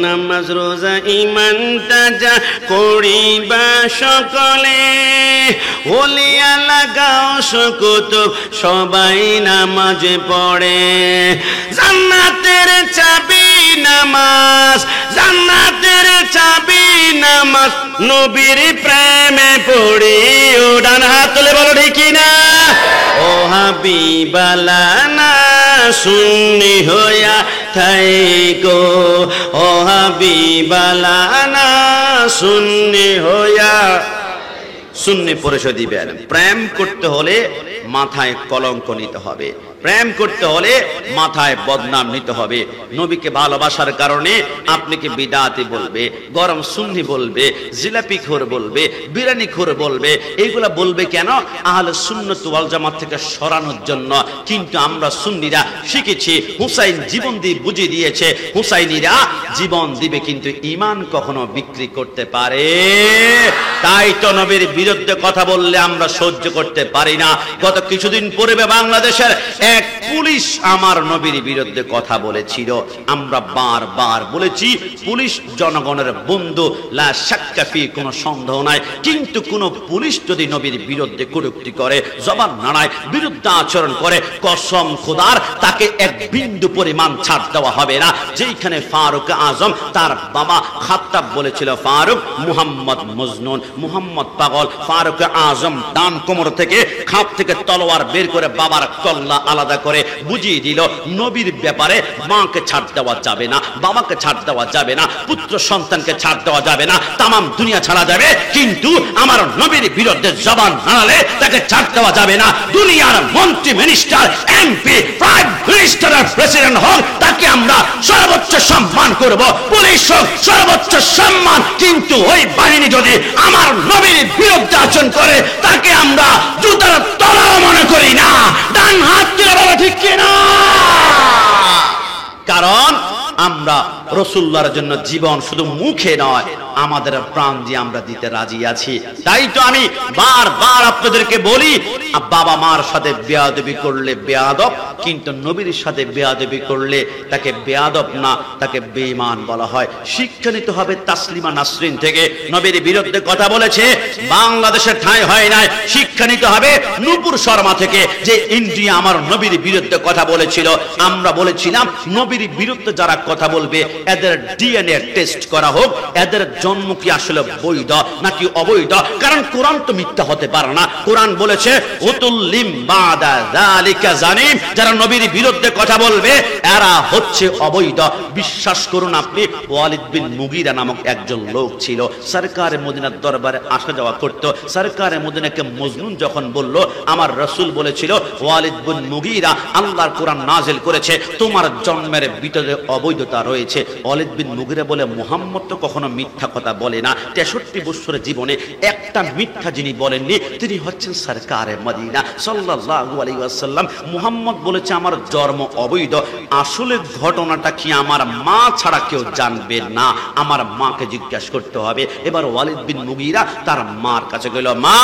নামাজ রোজা ঈমান তাজা করিবা সকলে, ওলিয়া লাগাও শকুতুব সবাই নামাজে পড়ে। জান্নাতের চাবি নামাজ, জান্নাতের চাবি নামাজ, নবীর প্রেমে পড়ি। ও ডান হাত তুলে বলো ঠিক কিনা। ও হাবিবালানা সুন্নি হইয়া থাইকো, ও হাবিবালানা সুন্নি হইয়া। সুন্নি পরিচয় দিবেন। প্রেম করতে হলে মাথায় কলঙ্ক নিতে হবে, প্রেম করতে হলে মাথায় বদনাম নিতে হবে। নবীকে ভালোবাসার কারণে আপনাকে বিদাতি বলবে, গরম সুন্নি বলবে, জিলাপি খোর বলবে, বিরিয়ানি খোর বলবে। এইগুলা বলবে কেন? আহলে সুন্নাত ওয়াল জামাত থেকে সরানোর জন্য। কিন্তু আমরা সুন্নিরা শিখেছি, হুসাইন জীবন দিয়ে বুঝিয়ে দিয়েছে, হুসাইনিরা জীবন দিবে কিন্তু ঈমান কখনো বিক্রি করতে পারে। তাই তো নবীর বিরুদ্ধে কথা বললে আমরা সহ্য করতে পারি না। গত কিছুদিন পূর্বে বাংলাদেশের এক পুলিশ আমার নবীর বিরুদ্ধে কথা বলেছিল। আমরা বারবার বলেছি পুলিশ জনগণের বন্ধু, লা শাক্কা ফি, কোনো সন্দেহ নাই। কিন্তু কোন পুলিশ যদি নবীর বিরুদ্ধে কটূক্তি করে, জবান নাড়ায়, বিরুদ্ধে আচরণ করে, কসম খোদার তাকে এক বিন্দু পরিমাণ ছাড় দেওয়া হবে না। যেখানে ফারুক আজম তার বাবা খাত্তাব বলেছিল ফারুক মুহাম্মদ মজনুন, মুহাম্মদ পাগল, ফারুক আজম ডান কোমর থেকে খাপ থেকে তলোয়ার বের করে বাবার কল্লা আলাদা করে বুঝিয়ে দিল নবীর ব্যাপারে মাকে ছাড় দেওয়া যাবে না, বাবাকে ছাড় দেওয়া যাবে না, পুত্র সন্তানকে ছাড় দেওয়া যাবে না, তামাম দুনিয়া ছাড়া যাবে, কিন্তু আমার নবীর বিরুদ্ধে জবান নাড়ালে তাকে ছাড় দেওয়া যাবে না। দুনিয়ার মন্ত্রী, minister, MP, prime minister, president হোক, তাকে আমরা সর্বোচ্চ সম্মান করব, পুলিশ হোক সর্বোচ্চ সম্মান। কিন্তু ওই বাহিনী যদি আমার নবীর বিরুদ্ধে আচরণ করে তাকে আমরা জুতার তলাও মনে করি না। ডান হাত তুলে বলো ঠিক কিনা? কারণ আমরা রাসূলুল্লাহর জন্য জীবন শুধু মুখে নয়, আমাদের প্রাণ দিয়ে আমরা দিতে রাজি আছি। তাই তো আমি বারবার আপনাদেরকে বলি, বাবা মার সাথে বেয়াদবি করলে বেয়াদব, কিন্তু নবীর সাথে বেয়াদবি করলে তাকে বেয়াদব না, তাকে বেঈমান বলা হয়। শিক্ষা নিতে হবে তাসলিমা নাসরিন থেকে। নবীর বিরুদ্ধে কথা বলেছে, বাংলাদেশের ঠাঁই হয় নাই। শিক্ষা নিতে হবে নূপুর শর্মা থেকে, যে ইন্ডিয়া আমার নবীর বিরুদ্ধে কথা বলেছিল। আমরা বলেছিলাম নবীর বিরুদ্ধে যারা কথা বলবে এদের ডিএনএ টেস্ট করা হোক, এদের জন্ম কি আসলে বৈধ নাকি অবৈধ। কারণ কোরআন তো মিথ্যা হতে পারে না। কোরআন বলেছে উতুল্লিম বাদা যালিকা জানিম, যারা নবীর বিরুদ্ধে কথা বলবে এরা হচ্ছে অবৈধ। বিশ্বাস করুন আপনি, ওয়ালিদ বিন মুগিরা নামক একজন লোক ছিল, সরকারে মদিনার দরবারে আসা যাওয়া করত। সরকারে মদিনাকে মজনুন যখন বলল, আমার রাসূল বলেছিল ওয়ালিদ বিন মুগিরা আল্লাহর কোরআন নাজিল করেছে, তোমার জন্মের ভিতরে অবৈধতা রয়েছে। ওয়ালিদ বিন মুগিরা বলে, মুহাম্মদ তো কখনো মিথ্যা কথা বলে না, 63 বছরের জীবনে একটা মিথ্যা যিনি বলেননি তিনি হচ্ছেন সরকারে মদিনা সাল্লাল্লাহু আলাইহি ওয়াসাল্লাম। মুহাম্মদ বলেছে আমার জন্ম অবৈধ। আসলে ঘটনাটা কি আমার মা ছাড়া কেউ জানবে না, আমার মাকে জিজ্ঞাসা করতে হবে। এবার ওয়ালিদ বিন মুগিরা তার মার কাছে গেল, মা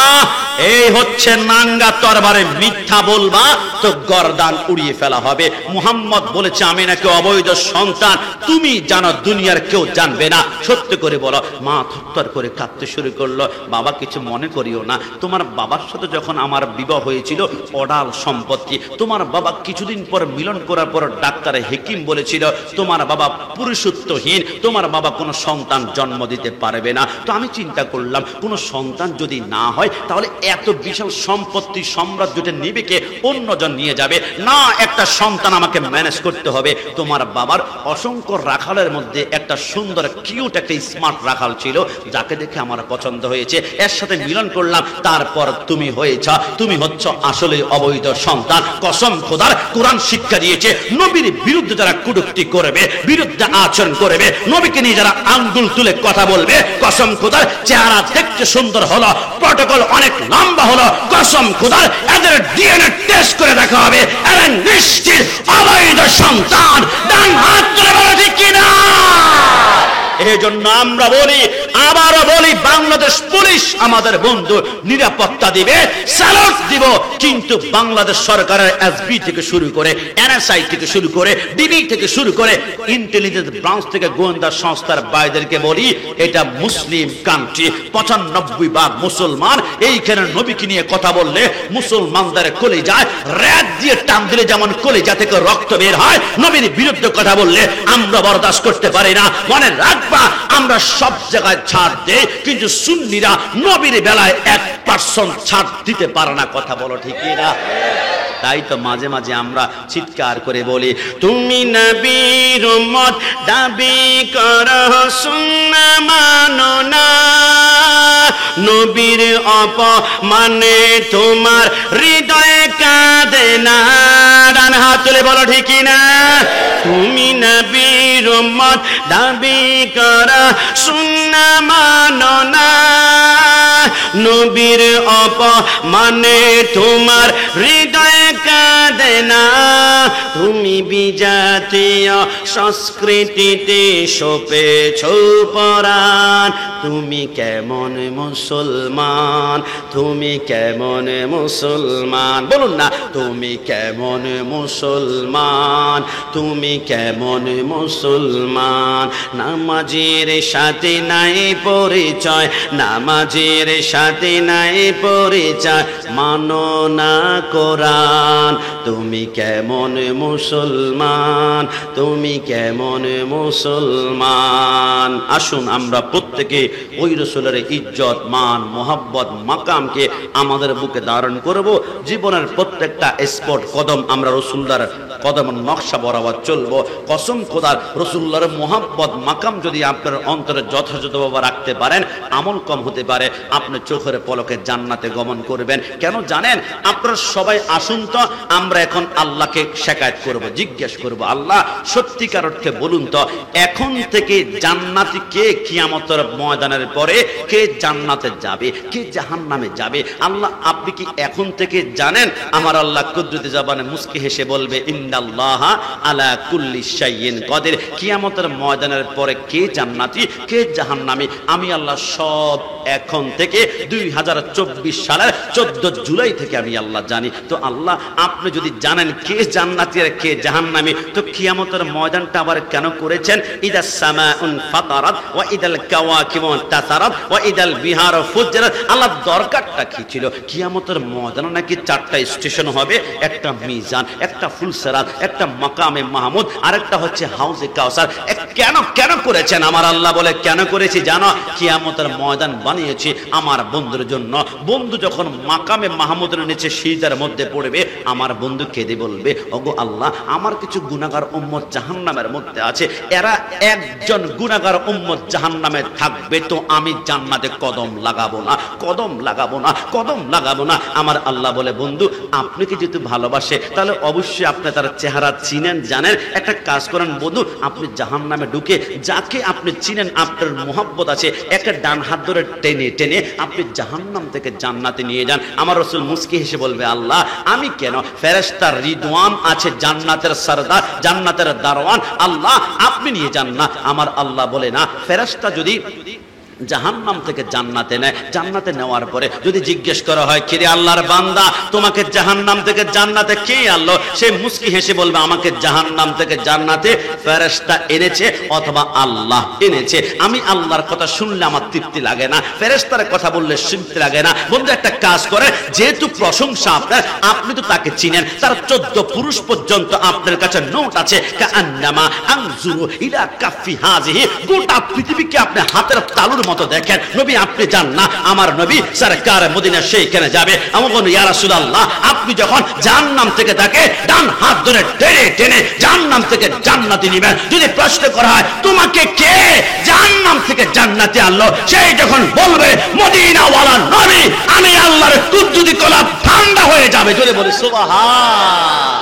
এই হচ্ছে নাঙ্গা তরবারে, মিথ্যা বলবা তো গর্দান উড়িয়ে ফেলা হবে। মুহাম্মদ বলেছে আমি নাকি অবৈধ সন্তান, তুমি জানো, দুনিয়ার কেউ জানবে না, সত্য করে বলো। মা থরথর করে কাঁদতে শুরু করলো, বাবা কিছু মনে করিও না, তোমার বাবার সাথে যখন আমার বিবাহ হয়েছিল অডাল সম্পত্তি, তোমার বাবা কিছুদিন পর মিলন করার পর ডাক্তারে হেকিম বলেছিল তোমার বাবা পুরুষত্বহীন, তোমার বাবা কোনো সন্তান জন্ম দিতে পারবে না। তো আমি চিন্তা করলাম কোনো সন্তান যদি না হয় তাহলে এত বিশাল সম্পত্তি সাম্রাজ্যটা নিবে কে, অন্যজন নিয়ে যাবে না, একটা সন্তান আমাকে ম্যানেজ করতে হবে। তোমার বাবার অসংখ্য রাখালের মধ্যে একটা সুন্দর কিউট একটা স্মার্ট রাখাল ছিল, যাকে দেখে আমার পছন্দ হয়েছে, এর সাথে মিলন করলাম, তারপর তুমি হয়েছ, তুমি হচ্ছ আসলে অবৈধ সন্তান। কসম খোদার, কোরআন শিক্ষা দিয়েছে নবীর বিরুদ্ধে যারা কটূক্তি করবে, বিরুদ্ধে আচরণ করবে, নবীকে নিয়ে যারা আঙ্গুল তুলে কথা বলবে, কসম খোদার চেহারা দেখতে সুন্দর হলো, প্রটোকল অনেক লম্বা হলো, কসম খোদার এদের ডিএনএ টেস্ট করে দেখা হবে, এরা নিশ্চিত অবৈধ সন্তান। ডান হাত তুলে বলো ঠিক কিনা? এই জন্য আমরা বলি, আবারও বলি, বাংলাদেশ পুলিশ আমাদের বন্ধু, নিরাপত্তা দিবে, স্যালুট দিব, কিন্তু বাংলাদেশ সরকারের এসবি থেকে শুরু করে, এনএসআই থেকে শুরু করে, ডিবি থেকে শুরু করে, ইন্টেলিজেন্স ব্রাঞ্চ থেকে গোয়েন্দা সংস্থার বাইদেরকে বলি, এটা মুসলিম কান্ট্রি, 95% মুসলমান। এইখানে নবীকে নিয়ে কথা বললে মুসলমানদের কলিজায় রেত দিয়ে টান দিলে যেমন কলিজা থেকে রক্ত বের হয়, নবীর বিরুদ্ধে কথা বললে আমরা বরদাস্ত করতে পারি না। মনে রাখবা, আমরা সব জায়গায় ছাড় দেই, কিন্তু সুন্নিরা নবীর বেলায় 1% ছাড় দিতে পারে না। কথা বলো ঠিক না? তাই তো মাঝে মাঝে আমরা চিৎকার করে বলি, তুমি নবীর উম্মত দাবি করো, সুন্নাহ মানো না, নবীর অপমানে তোমার হৃদয়ে কাঁদে না। ডান হাত তুলে বলো ঠিক না? তুমি নবীর নবীর উম্মত দাবি করা সুন্নাহ মানো না, নবীর অপমানে তোমার হৃদয় কাঁদে না, তুমি বিজাতীয় সংস্কৃতিতে সপেছ পরাণ, তুমি কেমন মুসলমান, তুমি কেমন মুসলমান, বলুন না তুমি কেমন মুসলমান, তুমি কেমন মুসলমান। নামাজের সাথে নাই পরিচয়, নামাজের সাথে নাই পরিচয়, মানো না কোরআন, তুমি কেমন মুসলমান, তুমি কেমন মুসলমান। আসুন আমরা প্রত্যেকে ওই রাসূলের ইজ্জত মান মোহাব্বত মাকামকে আমাদের বুকে ধারণ করব। জীবনের প্রত্যেকটা স্পট কদম আমরা রাসূলুল্লাহর কদম নকশা বরাবর চলবো। কসম খোদার রাসূলুল্লাহর মোহাব্বত মাকাম যদি আপনার অন্তরে যথাযথভাবে রাখতে পারেন, আমল কম হতে পারে, আপনি চোখের পলকে জান্নাতে গমন করবেন। কেন জানেন? আপনারা সবাই আসুন তো আমরা এখন আল্লাহকে শিকায়ত করব, জিজ্ঞেস করব, আল্লাহ সত্যিকার অর্থে বলুন তো এখন থেকে জান্নাতি কে, কিয়ামতের ময়দানের পরে কে জান্নাতে যাবে, কে জাহান্নামে যাবে? আল্লাহ আপনি কি এখন থেকে জানেন? আমার আল্লাহ কুদরতি জবানে মুস্কি হেসে বলবে ইন্নাল্লাহা আলা কুল্লি শাইইন কাদির। কিয়ামতের ময়দানের পরে কে জান্নাতি কে জাহান্নামী আমি আল্লাহ সব এখন থেকে 2024 সালের 14 জুলাই থেকে আমি আল্লাহ জানি। তো আল্লাহ আপনি যদি জানেন কে জান্নাতি আর কে জাহান্নামী, তো কিয়ামতের ময়দানটা আবার কেন করেছেন? ইদাস সামাউন ফাতারাত ওয়া ইদাল কাওয়াকিবু তাসারাত ওয়া ইদাল বিহারু ফুজ্জিরাত। আল্লাহ দরকারটা কি ছিল? কিয়ামতের ময়দানে নাকি 4টা স্টেশন হবে, একটা মিজান, একটা ফুলসিরাত, একটা মাকামে মাহমুদ, আরেকটা হচ্ছে হাউজে কাউসার। কেন কেন করেছেন? আমার আল্লাহ বলে কেন করেছি জানো? কিয়ামতের ময়দান বানিয়েছি আমার বন্ধুর জন্য। বন্ধু যখন মাকামে মাহমুদের নিচে সিজদার মধ্যে পড়বে, আমার বন্ধু কেঁদে বলবে, ওগো আল্লাহ আমার কিছু গুনাহগার উম্মত জাহান্নামের মধ্যে আছে, এরা একজন গুনাহগার উম্মত জাহান্নামে থাকবে, তো আমি জান্নাতে কদম লাগাবো না, কদম লাগাবো না, কদম লাগাবো না। আমার আল্লাহ বলে বন্ধু আপনি কি যেহেতু ভালোবাসে তাহলে অবশ্যই আপনি তার চেহারা চিনেন জানেন, একটা কাজ করেন বন্ধু, আপনি জাহান্নামে ঢুকে যাকে আপনি চিনেন আপনার মোহাব্বত আছে, একটা ডান হাত ধরে টেনে টেনে আপনি জাহান্নাম থেকে জান্নাতে নিয়ে যান। আমার রাসূল মুস্কি হেসে বলবে আল্লাহ আমি কেন? ফেরেশতা রিদওয়ান আছে, জান্নাতের সরদার, জান্নাতের দারওয়ান, আল্লাহ আপনি নিয়ে যান না। আমার আল্লাহ বলে না, ফেরেশতা যদি জাহান্নাম থেকে জান্নাতে নেয়, জান্নাতে নেওয়ার পরে যদি জিজ্ঞেস করা হয় কিরে আল্লাহর বান্দা তোমাকে জাহান্নাম থেকে জান্নাতে কে আনলো, সে মুস্কি হেসে বলবে আমাকে জাহান্নাম থেকে জান্নাতে ফেরেশতা এনেছে অথবা আল্লাহ এনেছে। আমি আল্লাহর কথা শুনলে আমার তৃপ্তি লাগে না, ফেরেশতার কথা বললে তৃপ্তি লাগে না। বন্ধু একটা কাজ করে, যেহেতু প্রশংসা আপনার, আপনি তো তাকে চিনেন, তার 14 পুরুষ পর্যন্ত আপনার কাছে নোট আছে, কাআন্নামা আনজুরু ইলা কাফি হাযিহি, গোটা পৃথিবীকে আপনি হাতের তালুর মতো দেখেন। নবী আপনি যান না, আমার নবী সরকার মদিনা সেইখানে যাবে। আমি বলি ইয়া রাসূলুল্লাহ আপনি যখন জাহান্নাম থেকে তাকে ডান হাত ধরে টেনে টেনে জাহান্নাম থেকে জান্নাতে নেবেন, যদি প্রশ্ন করা হয় তোমাকে কে জাহান্নাম থেকে জান্নাতে আনলো, সেই যখন বলবে মদিনাওয়ালা নবী, আমি আল্লাহর কুদরতি কলাম ঠান্ডা হয়ে যাবে। যদি বলি সুবহান।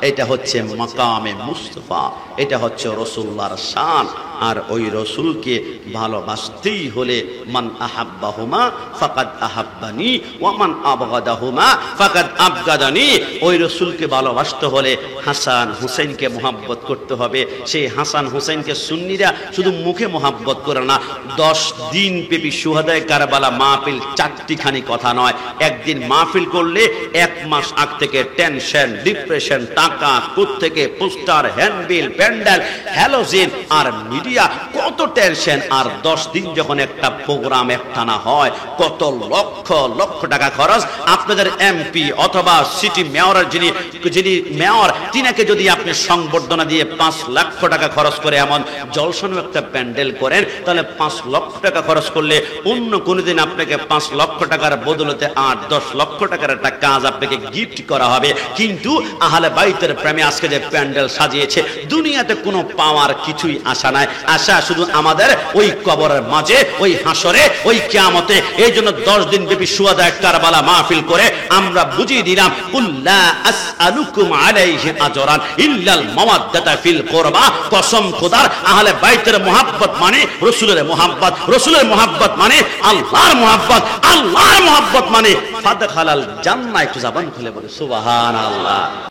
এটা হচ্ছে মাকামে মুস্তাফা, এটা হচ্ছে রাসূলুল্লাহর শান। আর ওই রাসূলকে ভালোবাসতেই হলে মান আহাব্বাহুমা ফাকাদ আহাব্বানি ওয়া মান আবগাদাহুমা ফাকাদ আবগাদানি। ওই রাসূলকে ভালোবাসতে হলে হাসান হুসাইনকে মুহাব্বত করতে হবে। সেই হাসান হুসাইনকে সুন্নিরা শুধু মুখে মুহাব্বত করে না, 10 দিন ব্যাপী শুহাদায়ে কারবালা মাহফিল 4টিখানি কথা নয়, একদিন মাহফিল করলে 1 মাস আগ থেকে টেনশন ডিপ্রেশন, টাকা কোত্থেকে, পোস্টার হ্যান্ডবিল প্যান্ডেল হ্যালোজিন আর মিডিয়া, কত টেনশন। আর 10 দিন যখন একটা প্রোগ্রাম একটানা হয়, কত লক্ষ লক্ষ টাকা খরচ। আপনাদের এমপি অথবা সিটি মেয়রের যিনি মেয়র, তিনাকে যদি আপনি সংবর্ধনা দিয়ে 5 লক্ষ টাকা খরচ করে এমন জলসানো একটা প্যান্ডেল করেন, তাহলে 5 লক্ষ টাকা খরচ করলে অন্য কোনোদিন আপনাকে 5 লক্ষ টাকার বদলতে 8-10 লক্ষ টাকার একটা কাজ আপনাকে গিফট করা হবে। কিন্তু আহলে বাইতের প্রেমে আজকে যে প্যান্ডেল সাজিয়েছে, দুনিয়াতে কোনো পাওয়ার কিছুই আশা নাই। আশা শুধু আমাদের ওই কবরের মাঝে, ওই হাসরে, ওই কিয়ামতে। এই জন্য 10 দিন ব্যাপী শুহাদায়ে কারবালা মাহফিল করে আমরা বুঝিয়ে দিলাম, কুল্লা আসআলুকুম আলাইহি আজরান ইল্লাল মাওয়াদ্দাতা ফিল কুরবা। কসম খোদার, আহলে বাইতের মুহাব্বত মানে রাসূলের মুহাব্বত, রাসূলের মুহাব্বত মানে আল্লাহর মুহাব্বত, আল্লাহর মুহাব্বত মানে ফাদখালাল জান্নাহ। একটু জবান খুলে বলে সুবহানাল্লাহ।